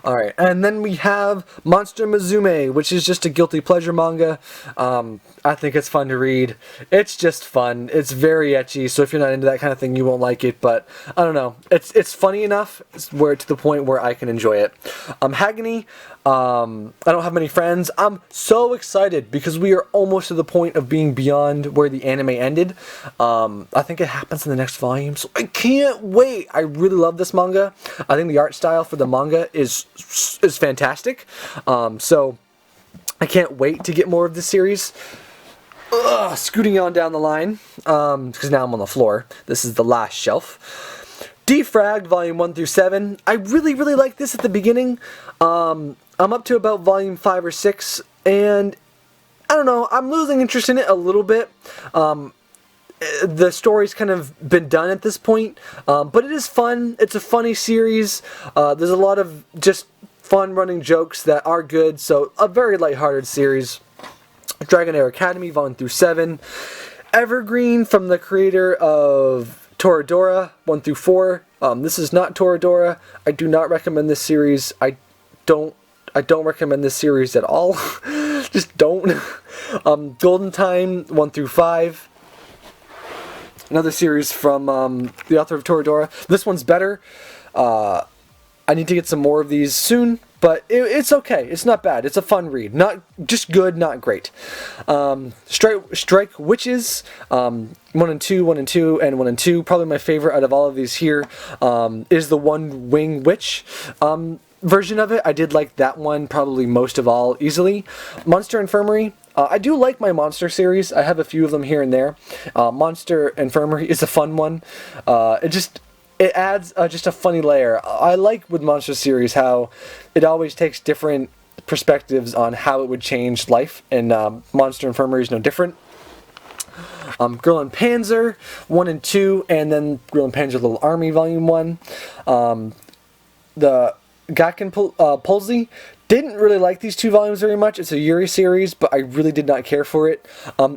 Alright, and then we have Monster Musume, which is just a guilty pleasure manga. I think it's fun to read. It's just fun. It's very ecchi, so if you're not into that kind of thing, you won't like it, but I don't know. It's funny enough to the point where I can enjoy it. Hagani, I don't have many friends. I'm so excited because we are almost to the point of being beyond where the anime ended. I think it happens in the next volume, so I can't wait. I really love this manga. I think the art style for the manga is fantastic. So I can't wait to get more of this series. Scooting on down the line, because now I'm on the floor. This is the last shelf. Defragged, volume 1 through 7. I really like this at the beginning. I'm up to about volume 5 or 6, and I don't know, I'm losing interest in it a little bit. The story's kind of been done at this point, but it is fun. It's a funny series. There's a lot of just fun running jokes that are good, so a very lighthearted series. Dragonair Academy, volume through 7. Evergreen, from the creator of Toradora, 1 through 4. This is not Toradora. I do not recommend this series. I don't recommend this series at all. Just don't. Golden Time, 1 through 5. Another series from the author of Toradora. This one's better. I need to get some more of these soon, but it's okay. It's not bad. It's a fun read. Not just good, not great. Strike Witches, 1 and 2, 1 and 2, and 1 and 2. Probably my favorite out of all of these here is the One Wing Witch version of it. I did like that one probably most of all, easily. Monster Infirmary. I do like my monster series. I have a few of them here and there. Monster Infirmary is a fun one. It adds just a funny layer. I like with Monster series how it always takes different perspectives on how it would change life, and Monster Infirmary is no different. Girl and Panzer, 1 and 2, and then Girl and Panzer Little Army, Volume 1. The Gakken Pulsey. Didn't really like these 2 volumes very much. It's a Yuri series, but I really did not care for it.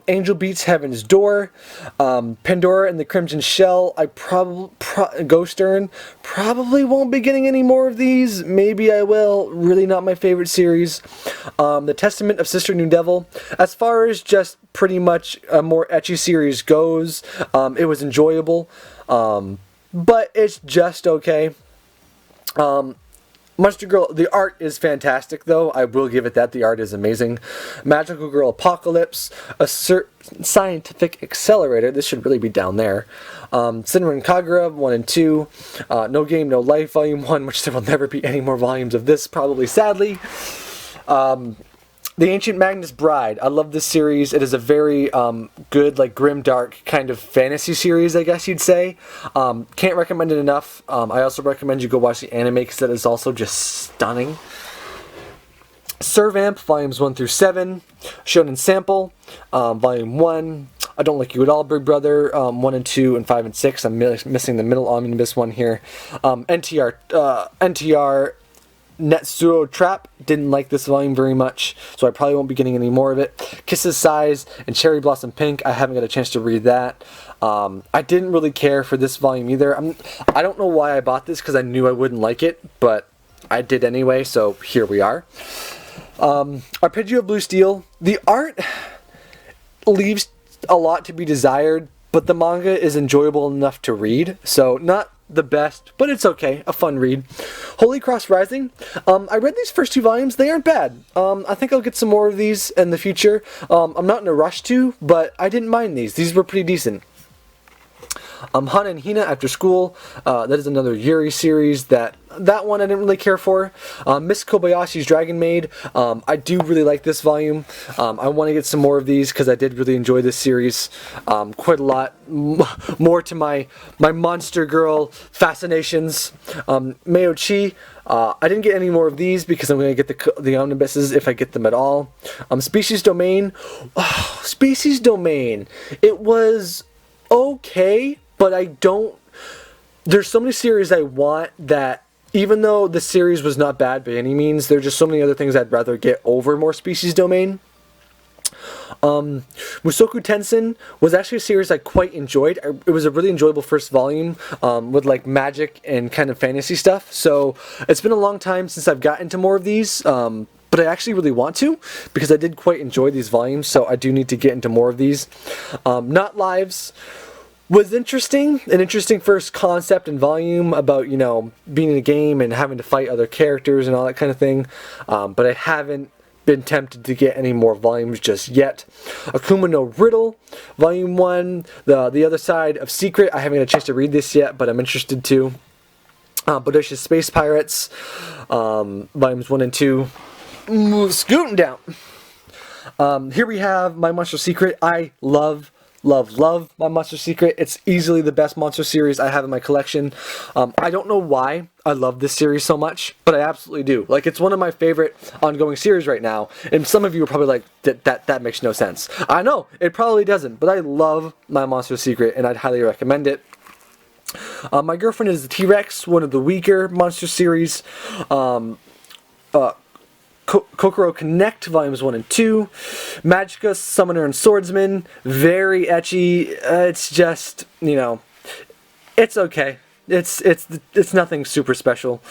Angel Beats Heaven's Door. Pandora and the Crimson Shell. Ghost Turn. Probably won't be getting any more of these. Maybe I will. Really not my favorite series. The Testament of Sister New Devil. As far as just pretty much a more ecchi series goes, it was enjoyable. But it's just okay. Monster Girl, the art is fantastic though, I will give it that, the art is amazing. Magical Girl Apocalypse, a scientific accelerator, this should really be down there. Senran Kagura 1 and 2, No Game No Life Volume 1, which there will never be any more volumes of this, probably sadly. The Ancient Magnus Bride. I love this series. It is a very good, like, grim, dark kind of fantasy series, I guess you'd say. Can't recommend it enough. I also recommend you go watch the anime because that is also just stunning. Servamp, Volumes 1 through 7. Shonen Sample, Volume 1. I Don't Like You at All, Big Brother, 1 and 2, and 5 and 6. I'm missing the middle omnibus one here. NTR Netsuro Trap, didn't like this volume very much, so I probably won't be getting any more of it. Kisses Size and Cherry Blossom Pink, I haven't got a chance to read that. I didn't really care for this volume either. I don't know why I bought this, because I knew I wouldn't like it, but I did anyway, so here we are. Arpeggio of Blue Steel, the art leaves a lot to be desired, but the manga is enjoyable enough to read, so not the best, but it's okay, a fun read. Holy Cross Rising, I read these first 2 volumes, they aren't bad. I think I'll get some more of these in the future. I'm not in a rush to, but I didn't mind these were pretty decent. Hana and Hina After School, that is another Yuri series, that one I didn't really care for. Miss Kobayashi's Dragon Maid, I do really like this volume. I want to get some more of these because I did really enjoy this series quite a lot. More to my Monster Girl fascinations. Meo Chi, I didn't get any more of these because I'm going to get the omnibuses if I get them at all. Species Domain, Species Domain, it was okay, but there's so many series I want that, even though the series was not bad by any means, there are just so many other things I'd rather get over more Species Domain. Musoku Tensei was actually a series I quite enjoyed. It was a really enjoyable first volume with like magic and kind of fantasy stuff, so it's been a long time since I've gotten into more of these, but I actually really want to, because I did quite enjoy these volumes, so I do need to get into more of these. Not Lives was interesting, an interesting first concept and volume about, you know, being in a game and having to fight other characters and all that kind of thing, but I haven't been tempted to get any more volumes just yet. Akuma no Riddle, Volume 1, the Other Side of Secret, I haven't had a chance to read this yet, but I'm interested to. Bodacious Space Pirates, Volumes 1 and 2, scooting down. Here we have My Monster Secret. I love My Monster Secret. It's easily the best monster series I have in my collection. I don't know why I love this series so much, but I absolutely do. Like, it's one of my favorite ongoing series right now, and some of you are probably like, that makes no sense. I know, it probably doesn't, but I love My Monster Secret, and I'd highly recommend it. My Girlfriend is the T-Rex, one of the weaker monster series. Kokoro Connect, Volumes 1 and 2. Magica, Summoner and Swordsman, very ecchi. It's just, you know, it's okay. It's nothing super special.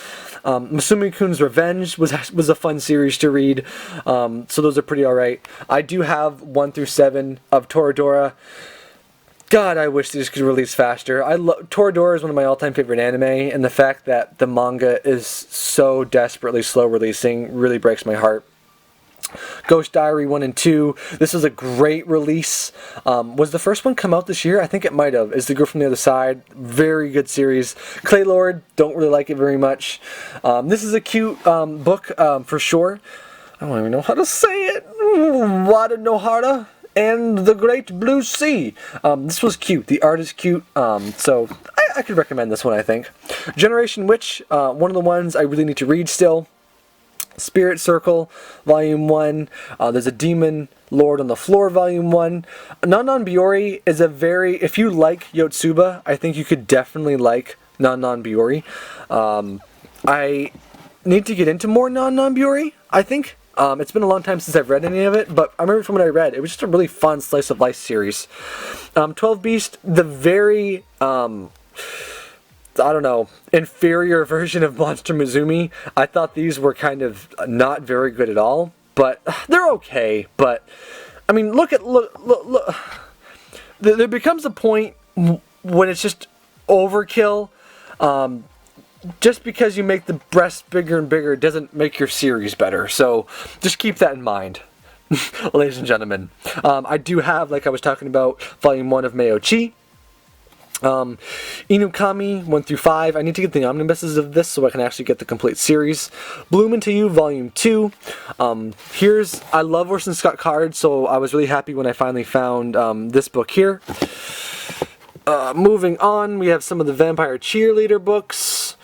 Masumi-kun's Revenge was a fun series to read, so those are pretty alright. I do have 1 through 7 of Toradora. God, I wish these could release faster. Toradora is one of my all-time favorite anime, and the fact that the manga is so desperately slow releasing really breaks my heart. Ghost Diary 1 and 2. This was a great release. Was the first one come out this year? I think it might have. Is The Girl from the Other Side. Very good series. Clay Lord, don't really like it very much. This is a cute book for sure. I don't even know how to say it. Wada Nohara and the Great Blue Sea. This was cute. The art is cute, so I could recommend this one, I think. Generation Witch, one of the ones I really need to read still. Spirit Circle, Volume 1. There's a Demon Lord on the Floor, Volume 1. Non Biori is a very... If you like Yotsuba, I think you could definitely like Non Biori. I need to get into more Non Biori, I think. It's been a long time since I've read any of it, but I remember from what I read, it was just a really fun slice of life series. 12 Beast, the very, I don't know, inferior version of Monster Muzumi. I thought these were kind of not very good at all, but they're okay. But, I mean, look. There becomes a point when it's just overkill. just because you make the breast bigger and bigger doesn't make your series better. So just keep that in mind, ladies and gentlemen. I do have, like I was talking about, Volume 1 of Meo-chi. Inukami 1 through 5. I need to get the omnibuses of this so I can actually get the complete series. Bloom Into You Volume 2. I love Orson Scott Card, so I was really happy when I finally found this book here. Moving on, we have some of the Vampire Cheerleader books.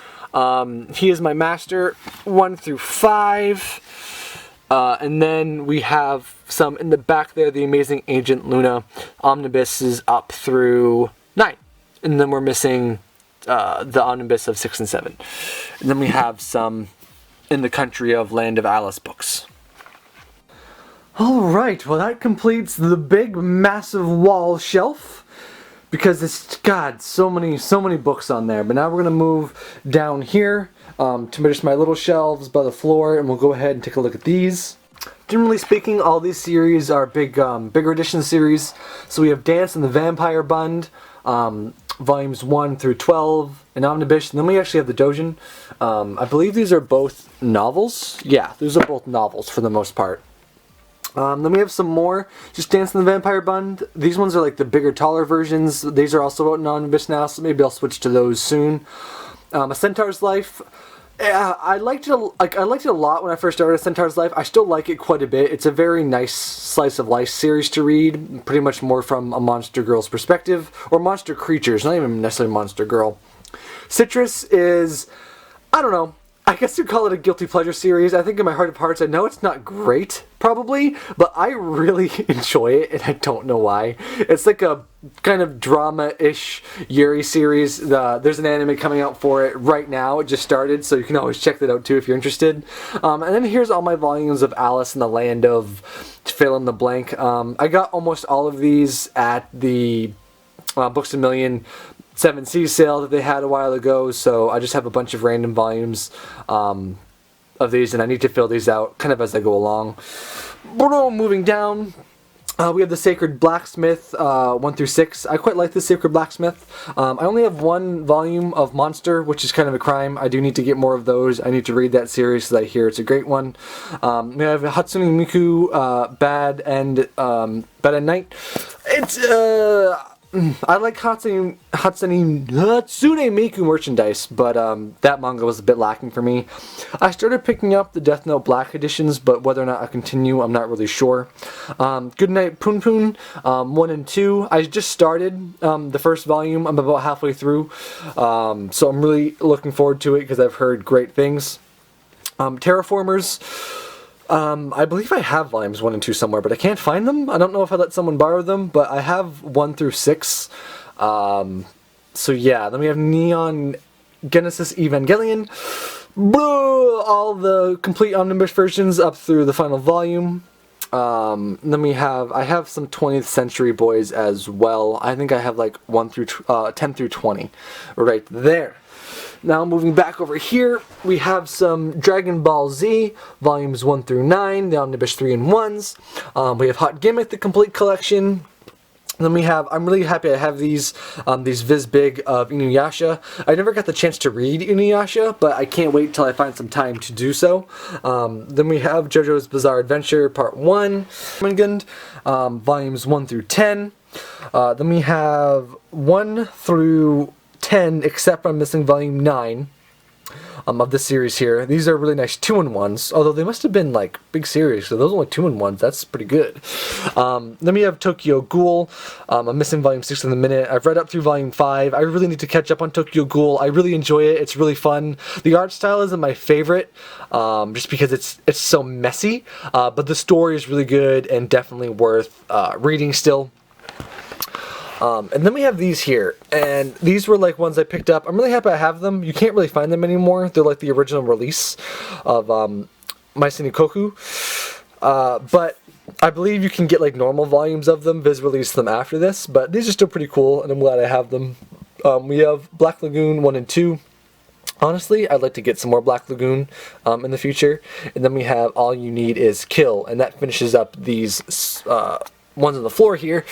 He Is My Master 1 through 5. And then we have some in the back there, The Amazing Agent Luna omnibuses up through 9. And then we're missing the omnibus of 6 and 7. And then we have some In the Country of Land of Alice books. Alright, well that completes the big massive wall shelf. Because it's, God, so many books on there. But now we're going to move down here to just my little shelves by the floor. And we'll go ahead and take a look at these. Generally speaking, all these series are bigger edition series. So we have Dance and the Vampire Bund. Volumes 1 through 12, an omnibus, and then we actually have the Dojin. I believe these are both novels. Yeah, these are both novels for the most part. Then we have some more, just Dance in the Vampire Bund. These ones are like the bigger, taller versions. These are also out in omnibus now, so maybe I'll switch to those soon. A Centaur's Life. I liked it a lot when I first started A Centaur's Life. I still like it quite a bit. It's a very nice slice of life series to read, pretty much more from a monster girl's perspective, or monster creatures, not even necessarily monster girl. Citrus is, I don't know, I guess you'd call it a guilty pleasure series. I think in my heart of hearts, I know it's not great, probably, but I really enjoy it, and I don't know why. It's like a kind of drama-ish Yuri series. There's an anime coming out for it right now. It just started, so you can always check that out too if you're interested. And then here's all my volumes of Alice in the Land of fill in the blank. I got almost all of these at the Books A Million 7C sale that they had a while ago, so I just have a bunch of random volumes of these, and I need to fill these out kind of as I go along. Moving down, we have the Sacred Blacksmith 1 through 6. I quite like the Sacred Blacksmith. I only have one volume of Monster, which is kind of a crime. I do need to get more of those. I need to read that series because I hear it's a great one. We have Hatsune Miku Bad and Night. It's I like Hatsune Miku merchandise, but that manga was a bit lacking for me. I started picking up the Death Note Black editions, but whether or not I continue, I'm not really sure. Goodnight Poon Poon 1 and 2. I just started the first volume. I'm about halfway through, so I'm really looking forward to it because I've heard great things. Terraformers. I believe I have volumes 1 and 2 somewhere, but I can't find them. I don't know if I let someone borrow them, but I have 1 through 6. So yeah, then we have Neon Genesis Evangelion. All the complete omnibus versions up through the final volume. Then I have some 20th Century Boys as well. I think I have like 10 through 20 right there. Now moving back over here, we have some Dragon Ball Z, volumes 1 through 9, the Omnibus 3-in-1s. We have Hot Gimmick, the complete collection. Then we have, I'm really happy I have these Viz Big of Inuyasha. I never got the chance to read Inuyasha, but I can't wait till I find some time to do so. Then we have JoJo's Bizarre Adventure Part 1, volumes 1 through 10. Then we have 1 through 10, except I'm missing volume 9 of the series here. These are really nice 2-in-1s, although they must have been like big series, so those are only 2-in-1s. That's pretty good. Then we have Tokyo Ghoul. I'm missing volume 6 in the minute. I've read up through volume 5. I really need to catch up on Tokyo Ghoul. I really enjoy it. It's really fun. The art style isn't my favorite, just because it's so messy, but the story is really good and definitely worth reading still. And then we have these here, and these were like ones I picked up. I'm really happy I have them. You can't really find them anymore. They're like the original release of Maisen Koku. But I believe you can get like normal volumes of them. Viz released them after this, but these are still pretty cool, and I'm glad I have them. We have Black Lagoon 1 and 2. Honestly, I'd like to get some more Black Lagoon in the future. And then we have All You Need Is Kill, and that finishes up these ones on the floor here.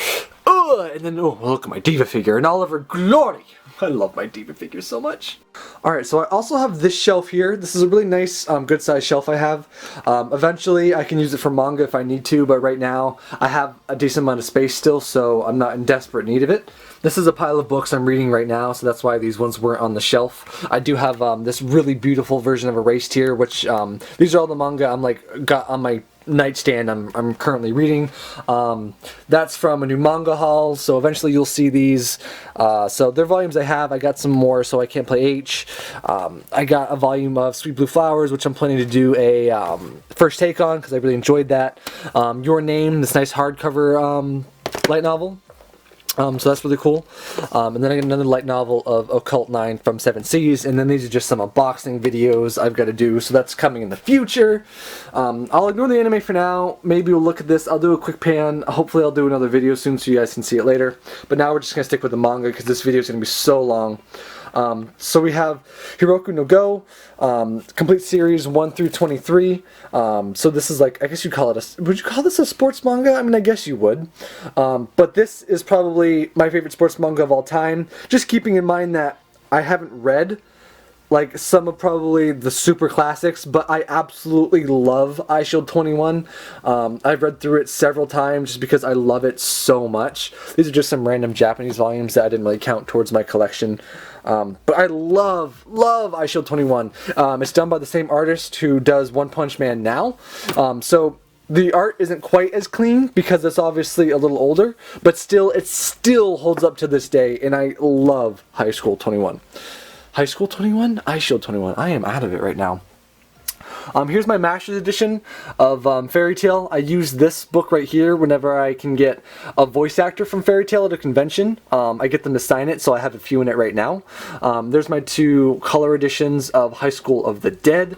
And then, oh, look at my diva figure in all of her glory. I love my diva figure so much. Alright, so I also have this shelf here. This is a really nice, good sized shelf I have. Eventually I can use it for manga if I need to, but right now I have a decent amount of space still, so I'm not in desperate need of it. This is a pile of books I'm reading right now, so that's why these ones weren't on the shelf. I do have this really beautiful version of Erased here, which these are all the manga I'm got on my nightstand I'm currently reading. That's from a new manga haul, so eventually you'll see these. So they're volumes I have. I got some more, so I can't play H. I got a volume of Sweet Blue Flowers, which I'm planning to do a first take on because I really enjoyed that. Your Name, this nice hardcover light novel. So that's really cool. And then I got another light novel of Occult 9 from 7 Seas, and then these are just some unboxing videos I've got to do, so that's coming in the future. I'll ignore the anime for now. Maybe we'll look at this. I'll do a quick pan. Hopefully I'll do another video soon so you guys can see it later. But now we're just going to stick with the manga because this video is going to be so long. So we have Hiroku no Go, complete series 1 through 23. So this is like, I guess you'd call it would you call this a sports manga? I mean, I guess you would. But this is probably my favorite sports manga of all time. Just keeping in mind that I haven't read like some of probably the super classics, but I absolutely love Eyeshield 21. I've read through it several times just because I love it so much. These are just some random Japanese volumes that I didn't really count towards my collection. But I love Eyeshield 21. It's done by the same artist who does One Punch Man now. So the art isn't quite as clean because it's obviously a little older, but still, it still holds up to this day, and I love High School 21. High School 21? Eyeshield 21. I am out of it right now. Here's my Master's edition of Fairy Tail. I use this book right here whenever I can get a voice actor from Fairy Tail at a convention. I get them to sign it, so I have a few in it right now. There's my 2 color editions of High School of the Dead.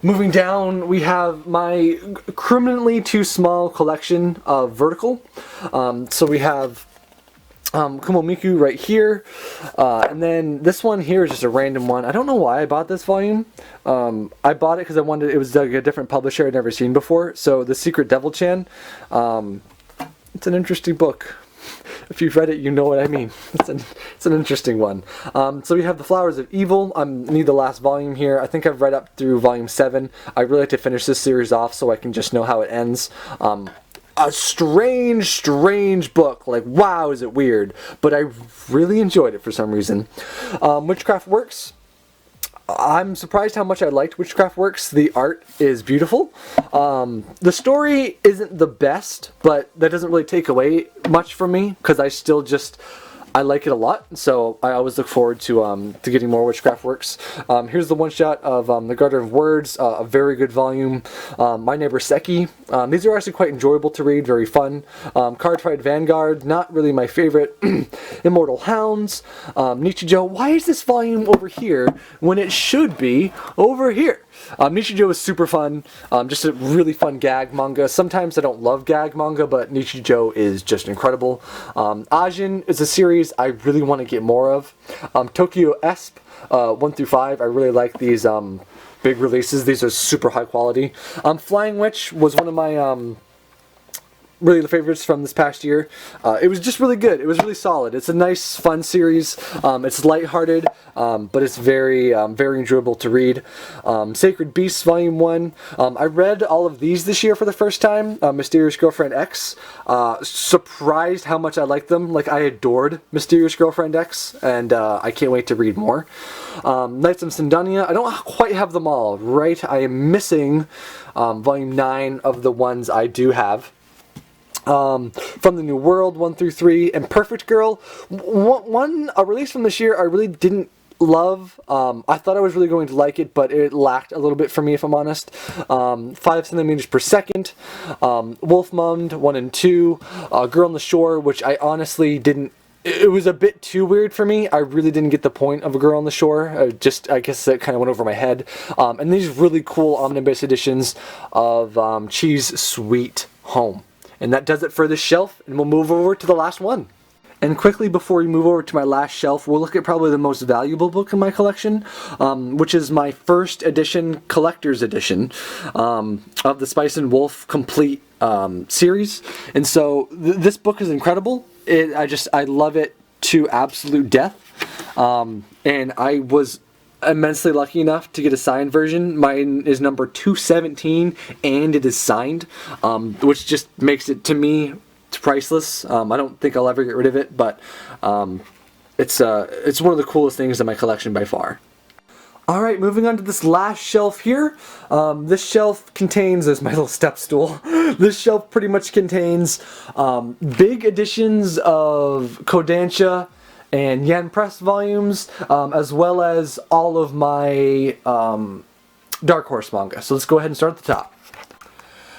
Moving down, we have my criminally too small collection of Vertical. So we have Kumomiku right here, and then this one here is just a random one. I don't know why I bought this volume. I bought it because I wanted, it was like a different publisher I'd never seen before. So The Secret Devil-chan, it's an interesting book. If you've read it, you know what I mean. It's an interesting one. So we have The Flowers of Evil. I need the last volume here. I think I've read up through volume 7. I really like to finish this series off so I can just know how it ends. A strange book. Like, wow, is it weird. But I really enjoyed it for some reason. Witchcraft Works. I'm surprised how much I liked Witchcraft Works. The art is beautiful. The story isn't the best, but that doesn't really take away much from me because I like it a lot, so I always look forward to getting more Witchcraft Works. Here's the one-shot of The Garden of Words, a very good volume. My Neighbor Ecchi. These are actually quite enjoyable to read, very fun. Card Fight Vanguard, not really my favorite. Immortal Hounds. Nichijou. Why is this volume over here when it should be over here? Nichijou is super fun, just a really fun gag manga. Sometimes I don't love gag manga, but Nichijou is just incredible. Ajin is a series I really want to get more of. Tokyo Esp 1 through 5, I really like these big releases. These are super high quality. Flying Witch was one of my really the favorites from this past year. It was just really good. It was really solid. It's a nice, fun series. It's lighthearted, but it's very enjoyable to read. Sacred Beasts Volume 1. I read all of these this year for the first time. Mysterious Girlfriend X. Surprised how much I liked them. Like, I adored Mysterious Girlfriend X, and I can't wait to read more. Knights of Syndania. I don't quite have them all, right? I am missing Volume 9 of the ones I do have. From the New World 1 through 3, and Perfect Girl, a release from this year I really didn't love. I thought I was really going to like it, but it lacked a little bit for me, if I'm honest. 5 centimeters per second, Wolf Mund 1 and 2, Girl on the Shore, which I honestly didn't. It was a bit too weird for me. I really didn't get the point of A Girl on the Shore. I guess that kind of went over my head. And these really cool omnibus editions of Cheese Sweet Home. And that does it for this shelf, and we'll move over to the last one. And quickly before we move over to my last shelf, we'll look at probably the most valuable book in my collection, which is my first edition, collector's edition, of the Spice and Wolf complete series. And so this book is incredible. I love it to absolute death. And I was immensely lucky enough to get a signed version. Mine is number 217 and it is signed, which just makes it, to me, priceless. I don't think I'll ever get rid of it, but it's one of the coolest things in my collection by far. Alright, moving on to this last shelf here. This shelf contains, there's my little step stool. This shelf pretty much contains big editions of Kodansha and Yen Press volumes, as well as all of my Dark Horse manga. So let's go ahead and start at the top.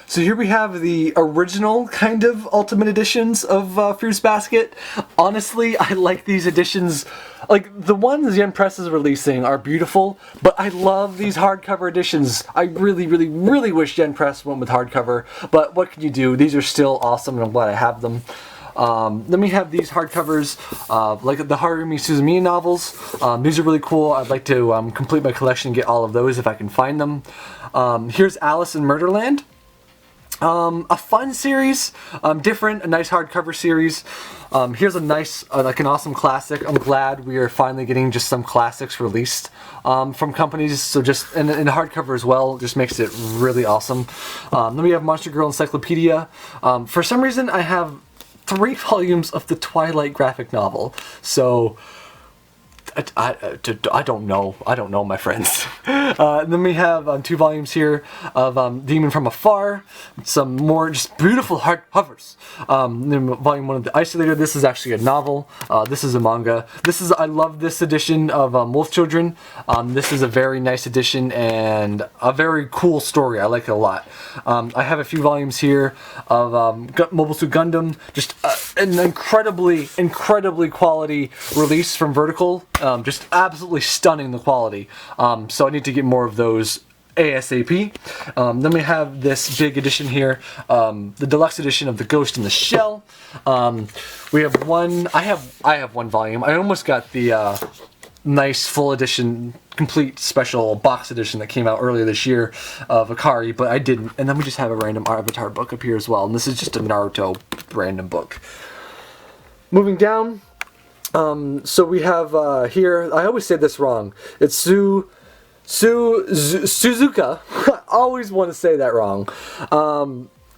So here we have the original kind of Ultimate Editions of Fruits Basket. Honestly, I like these editions. Like, the ones Yen Press is releasing are beautiful, but I love these hardcover editions. I really, really, really wish Yen Press went with hardcover, but what can you do? These are still awesome, and I'm glad I have them. Then we have these hardcovers, like the Harumi Suzumiya novels. These are really cool. I'd like to complete my collection and get all of those if I can find them. Here's Alice in Murderland. A fun series, different, a nice hardcover series. Here's a nice, like an awesome classic. I'm glad we are finally getting just some classics released from companies. So just, and hardcover as well, just makes it really awesome. Then we have Monster Girl Encyclopedia. For some reason, I have 3 volumes of the Twilight graphic novel. So I don't know, my friends. Then we have 2 volumes here of Demon from Afar, some more just beautiful hardcovers. Then volume 1 of The Isolator. This is actually a novel. This is a manga. I love this edition of Wolf Children. This is a very nice edition and a very cool story. I like it a lot. I have a few volumes here of Mobile Suit Gundam. Just an incredibly quality release from Vertical. Just absolutely stunning, the quality. So I need to get more of those ASAP. Then we have this big edition here, the deluxe edition of The Ghost in the Shell. We have one. I have 1 volume. I almost got the nice full edition, complete special box edition that came out earlier this year of Akari, but I didn't. And then we just have a random Avatar book up here as well. And this is just a Naruto random book. Moving down. So we have here, I always say this wrong, it's Suzuka, I always want to say that wrong,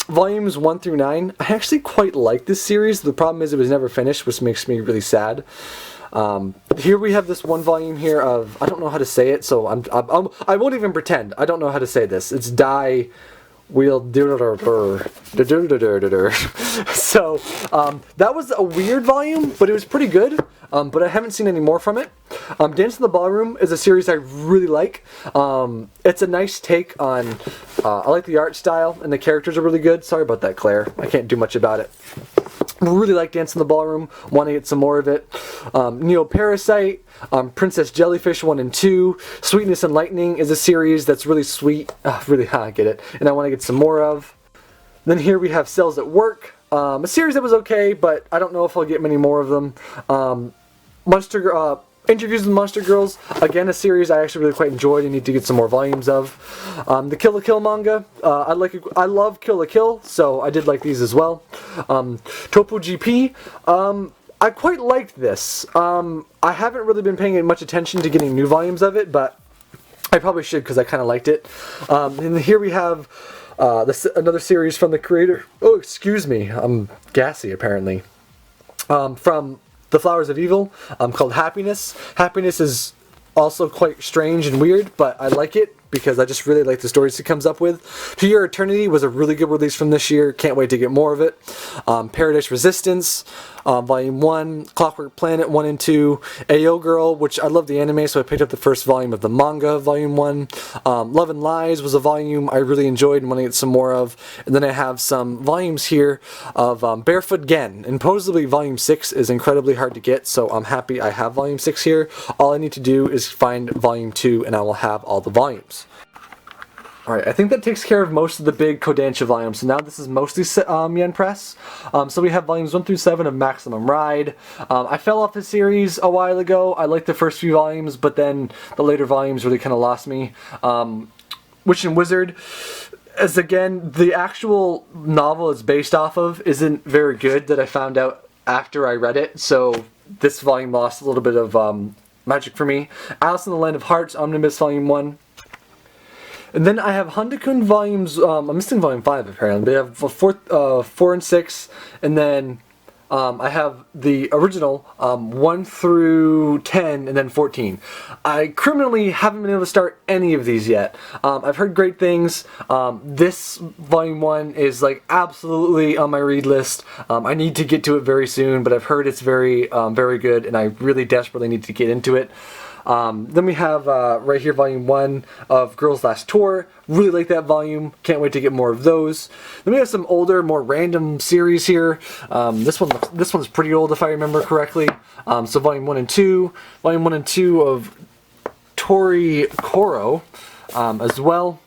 volumes 1 through 9, I actually quite like this series. The problem is it was never finished, which makes me really sad. Here we have this 1 volume here of, I don't know how to say it, so I won't even pretend, I don't know how to say this, it's So, that was a weird volume, but it was pretty good, but I haven't seen any more from it. Dance in the Ballroom is a series I really like. It's a nice take on, I like the art style, and the characters are really good. Sorry about that, Claire. I can't do much about it. Really like Dance in the Ballroom, want to get some more of it. Neo Parasite, Princess Jellyfish 1 and 2, Sweetness and Lightning is a series that's really sweet, I get it, and I want to get some more of. Then here we have Cells at Work, a series that was okay, but I don't know if I'll get many more of them. Interviews with Monster Girls, again a series I actually really quite enjoyed and need to get some more volumes of. The Kill la Kill manga, I love Kill la Kill, so I did like these as well. Topo GP, I quite liked this. I haven't really been paying much attention to getting new volumes of it, but I probably should because I kind of liked it. And here we have another series from the creator. Oh, excuse me, I'm gassy apparently. From The Flowers of Evil, called Happiness. Happiness is also quite strange and weird, but I like it because I just really like the stories it comes up with. To Your Eternity was a really good release from this year. Can't wait to get more of it. Paradise Resistance, Volume 1, Clockwork Planet 1 and 2, Ayo Girl, which I love the anime, so I picked up the first volume of the manga, Volume 1. Love and Lies was a volume I really enjoyed and want to get some more of. And then I have some volumes here of Barefoot Gen, and supposedly Volume 6 is incredibly hard to get, so I'm happy I have Volume 6 here. All I need to do is find Volume 2 and I will have all the volumes. Alright, I think that takes care of most of the big Kodansha volumes. So now this is mostly Yen Press. So we have volumes 1 through 7 of Maximum Ride. I fell off the series a while ago. I liked the first few volumes, but then the later volumes really kind of lost me. Witch and Wizard, as again, the actual novel it's based off of isn't very good, that I found out after I read it, so this volume lost a little bit of magic for me. Alice in the Land of Hearts, Omnibus Volume 1. And then I have Handokun Volumes, I'm missing Volume 5 apparently, but I have 4 and 6, and then I have the original 1 through 10 and then 14. I criminally haven't been able to start any of these yet. I've heard great things. This volume 1 is like absolutely on my read list. I need to get to it very soon, but I've heard it's very good, and I really desperately need to get into it. Then we have right here volume 1 of Girls Last Tour. Really like that volume. Can't wait to get more of those. Then we have some older, more random series here. This one's pretty old if I remember correctly. So volume 1 and 2. Volume 1 and 2 of Tori Koro as well.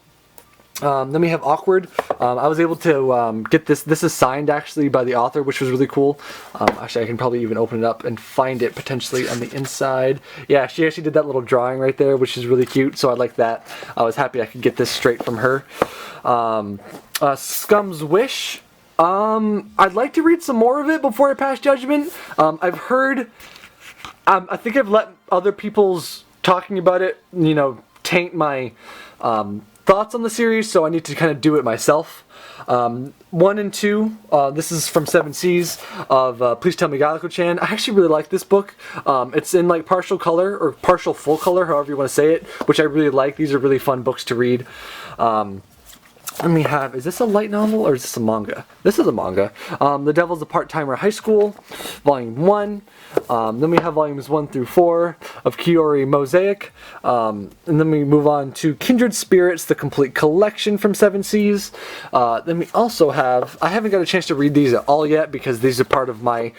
Then we have Awkward. I was able to get this. This is signed actually by the author, which was really cool. Actually, I can probably even open it up and find it potentially on the inside. Yeah, she actually did that little drawing right there, which is really cute, so I like that. I was happy I could get this straight from her. Scum's Wish. I'd like to read some more of it before I pass judgment. I've heard... I think I've let other people's talking about it, you know, taint my... thoughts on the series, so I need to kind of do it myself. 1 and 2, this is from 7 Seas of Please Tell Me Galako-chan. I actually really like this book. It's in like partial color, or partial full color, however you want to say it, which I really like. These are really fun books to read. Let me have, is this a light novel or is this a manga? This is a manga. The Devil's a Part-Timer High School, Volume 1. Then we have Volumes 1 through 4 of Kiori Mosaic. And then we move on to Kindred Spirits, the complete collection from 7 Seas. Then we also have, I haven't got a chance to read these at all yet because these are part of my,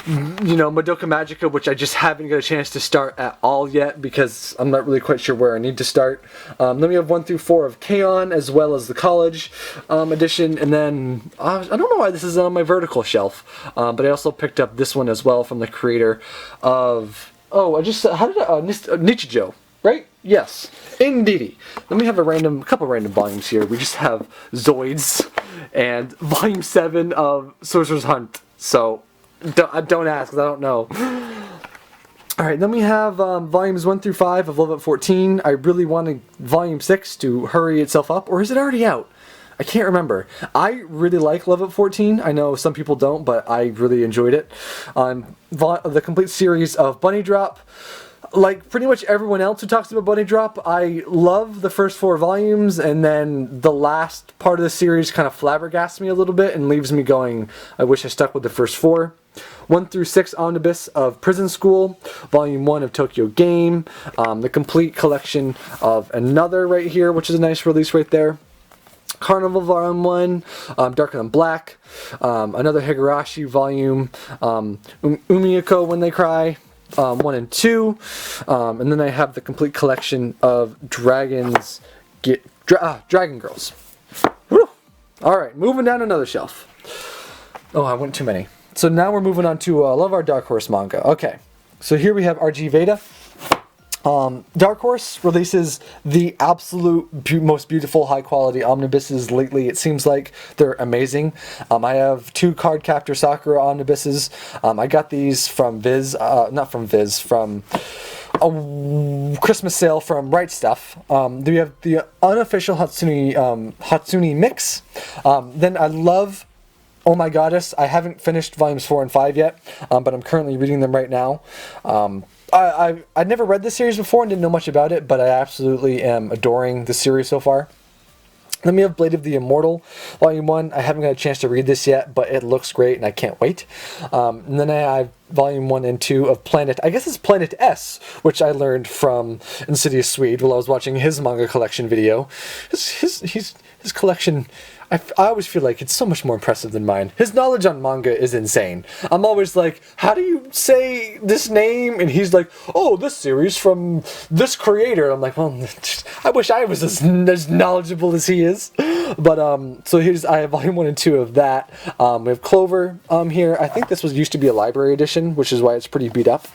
you know, Madoka Magica, which I just haven't got a chance to start at all yet because I'm not really quite sure where I need to start. Then we have 1 through 4 of K-On! As well as the college edition, and then I don't know why this is on my vertical shelf, but I also picked up this one as well from the creator of Nichijou, right? Yes, indeedy. Then we have a couple random volumes here. We just have Zoids and volume 7 of Sorcerer's Hunt. So don't ask, because I don't know. Alright, then we have volumes 1 through 5 of Love at 14. I really wanted volume 6 to hurry itself up, or is it already out? I can't remember. I really like Love at 14. I know some people don't, but I really enjoyed it. The complete series of Bunny Drop. Like pretty much everyone else who talks about Bunny Drop, I love the first 4 volumes, and then the last part of the series kind of flabbergasts me a little bit and leaves me going, I wish I stuck with the first 4. 1 through 6 omnibus of Prison School, Volume 1 of Tokyo Game, the complete collection of Another right here, which is a nice release right there. Carnival Volume 1, Darker Than Black, another Higurashi volume, Umiyako When They Cry, 1 and 2, and then I have the complete collection of Dragon Girls. Woo! Alright, moving down another shelf. Oh, I went too many. So now we're moving on to Love Our Dark Horse manga. Okay, so here we have RG Veda. Dark Horse releases the absolute most beautiful, high-quality omnibuses lately. It seems like they're amazing. I have 2 Cardcaptor Sakura omnibuses. I got these from from a Christmas sale from Right Stuff. We have the unofficial Hatsune mix. Then I love Oh My Goddess. I haven't finished volumes 4 and 5 yet, but I'm currently reading them right now. I'd never read this series before and didn't know much about it, but I absolutely am adoring the series so far. Then we have Blade of the Immortal, Volume 1. I haven't got a chance to read this yet, but it looks great and I can't wait. And then I have Volume 1 and 2 of Planet, I guess it's Planet S, which I learned from Insidious Swede while I was watching his manga collection video. His collection, I always feel like it's so much more impressive than mine. His knowledge on manga is insane. I'm always like, how do you say this name? And he's like, oh, this series from this creator. I'm like, well, I wish I was as knowledgeable as he is. But, so I have Volume 1 and 2 of that. We have Clover here. I think this used to be a library edition, which is why it's pretty beat up.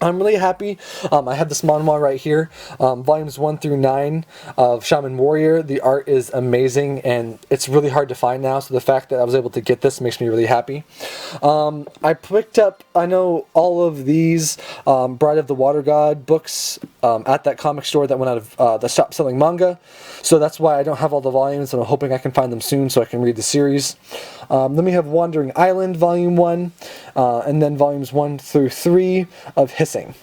I'm really happy. I have this manhwa right here, volumes 1 through 9 of Shaman Warrior. The art is amazing, and it's really hard to find now, so the fact that I was able to get this makes me really happy. I picked up, I know, all of these Bride of the Water God books at that comic store that went out of, that stopped selling manga, so that's why I don't have all the volumes, and I'm hoping I can find them soon so I can read the series. Then we have Wandering Island, Volume 1, and then Volumes 1 through 3 of Hissing.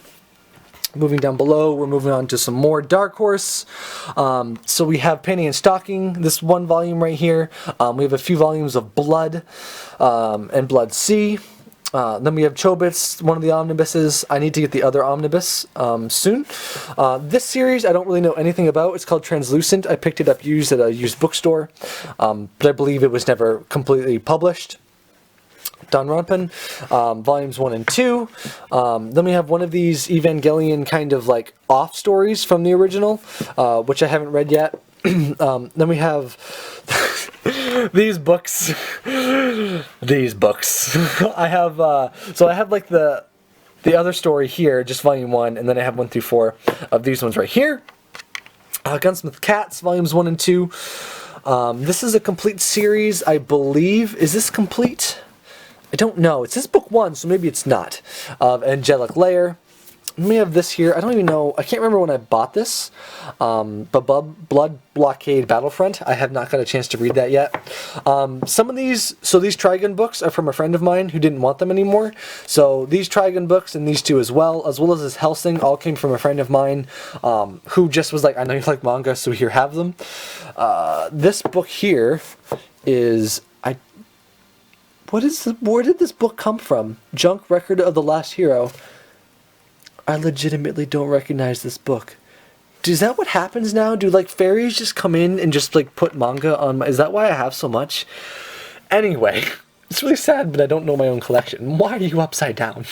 Moving down below, we're moving on to some more Dark Horse. So we have Panty and Stocking, this one volume right here. We have a few volumes of Blood and Blood C. Then we have Chobits, one of the omnibuses. I need to get the other omnibus soon. This series I don't really know anything about. It's called Translucent. I picked it up used at a used bookstore, but I believe it was never completely published. Danronpan, volumes 1 and 2. Then we have one of these Evangelion kind of like off stories from the original, which I haven't read yet. Then we have these books. These books. I have so I have like the other story here, just volume 1, and then I have 1 through 4 of these ones right here. Gunsmith Cats, volumes 1 and 2. This is a complete series, I believe. Is this complete? I don't know. It says book 1, so maybe it's not. Angelic Lair. We have this here. I don't even know. I can't remember when I bought this. But Blood Blockade Battlefront. I have not got a chance to read that yet. Some of these, so these Trigun books are from a friend of mine who didn't want them anymore. So these Trigun books and these two as well as this Hellsing, all came from a friend of mine who just was like, I know you like manga, so here, have them. This book here is... where did this book come from? Junk Record of the Last Hero. I legitimately don't recognize this book. Is that what happens now? Do like fairies just come in and just like put manga on my... Is that why I have so much? Anyway, it's really sad, but I don't know my own collection. Why are you upside down?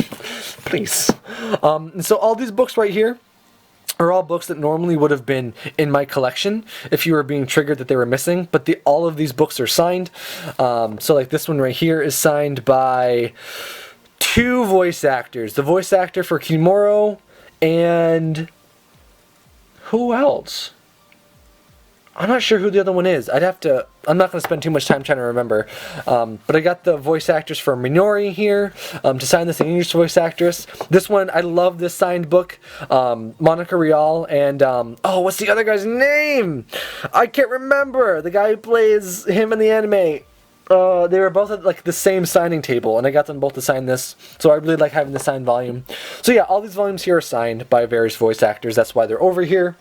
Please. So all these books right here are all books that normally would have been in my collection if you were being triggered that they were missing, but all of these books are signed. So like this one right here is signed by 2 voice actors. The voice actor for Kimuro and... who else? I'm not sure who the other one is. I'm not going to spend too much time trying to remember. But I got the voice actors for Minori here to sign this, an English voice actress. This one, I love this signed book. Monica Rial and, oh, what's the other guy's name? I can't remember. The guy who plays him in the anime. They were both at like the same signing table, and I got them both to sign this. So I really like having the signed volume. So yeah, all these volumes here are signed by various voice actors. That's why they're over here.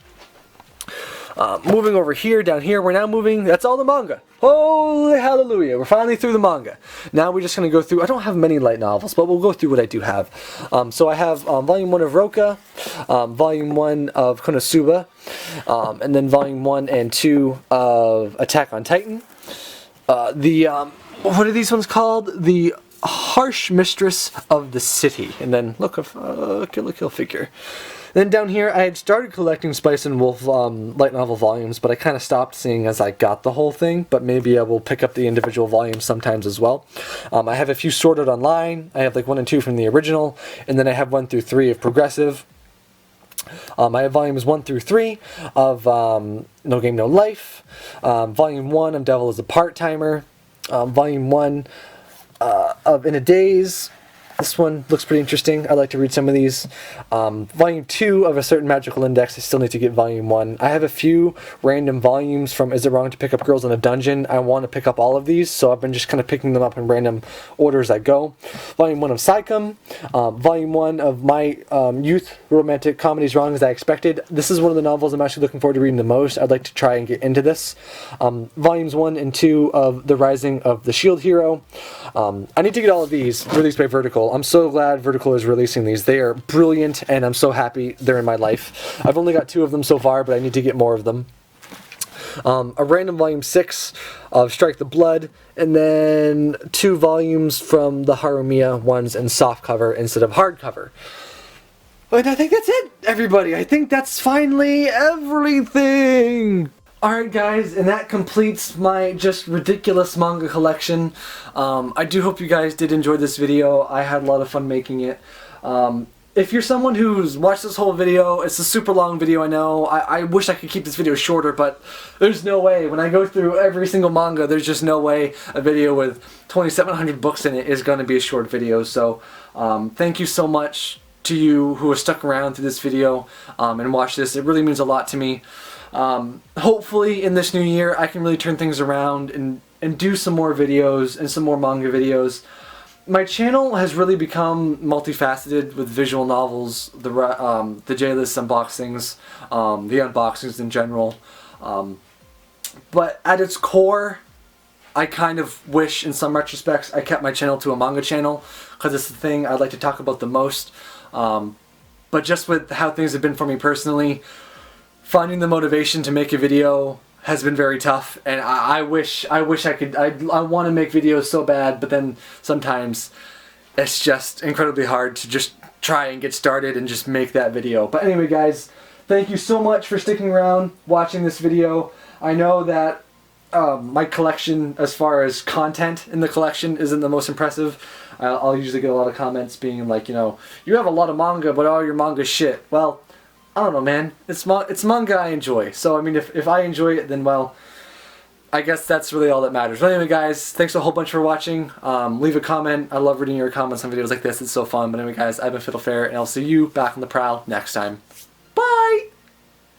Moving over here, down here, we're now moving, that's all the manga. Holy hallelujah, we're finally through the manga. Now we're just going to go through, I don't have many light novels, but we'll go through what I do have. So I have Volume 1 of Roka, Volume 1 of Konosuba, and then Volume 1 and 2 of Attack on Titan. What are these ones called? The Harsh Mistress of the City. And then, look, Kill la Kill figure. Then down here, I had started collecting Spice and Wolf light novel volumes, but I kind of stopped seeing as I got the whole thing, but maybe I will pick up the individual volumes sometimes as well. I have a few sorted online. I have like 1 and 2 from the original, and then I have 1 through 3 of Progressive. I have volumes 1 through 3 of No Game No Life, volume 1 of Devil is a Part-Timer, volume 1 of In a Daze. This one looks pretty interesting. I like to read some of these. Volume 2 of A Certain Magical Index. I still need to get Volume 1. I have a few random volumes from Is It Wrong to Pick Up Girls in a Dungeon? I want to pick up all of these, so I've been just kind of picking them up in random order as I go. Volume 1 of Psychum. Volume 1 of My Youth Romantic Comedies Wrong As I Expected. This is one of the novels I'm actually looking forward to reading the most. I'd like to try and get into this. Volumes 1 and 2 of The Rising of the Shield Hero. I need to get all of these released by Vertical. I'm so glad Vertical is releasing these. They are brilliant, and I'm so happy they're in my life. I've only got 2 of them so far, but I need to get more of them. A random volume 6 of Strike the Blood, and then 2 volumes from the Harumiya ones in softcover instead of hardcover. And I think that's it, everybody. I think that's finally everything. Alright guys, and that completes my just ridiculous manga collection. I do hope you guys did enjoy this video. I had a lot of fun making it. if you're someone who's watched this whole video, it's a super long video, I know. I wish I could keep this video shorter, but there's no way. When I go through every single manga, there's just no way a video with 2,700 books in it is going to be a short video. So thank you so much to you who have stuck around through this video and watched this. It really means a lot to me. Hopefully in this new year I can really turn things around and do some more videos and some more manga videos. My channel has really become multifaceted with visual novels, the J-list unboxings, the unboxings in general. But at its core, I kind of wish in some retrospects I kept my channel to a manga channel, because it's the thing I'd like to talk about the most. But just with how things have been for me personally, finding the motivation to make a video has been very tough, and I wish I could. I want to make videos so bad, but then sometimes it's just incredibly hard to just try and get started and just make that video. But anyway, guys, thank you so much for sticking around, watching this video. I know that my collection, as far as content in the collection, isn't the most impressive. I'll usually get a lot of comments being like, you know, you have a lot of manga, but all your manga's shit. Well, I don't know, man. It's manga I enjoy. So, I mean, if I enjoy it, then, well, I guess that's really all that matters. But anyway, guys, thanks a whole bunch for watching. Leave a comment. I love reading your comments on videos like this. It's so fun. But anyway, guys, I've been Fiddlefair, and I'll see you back on the prowl next time.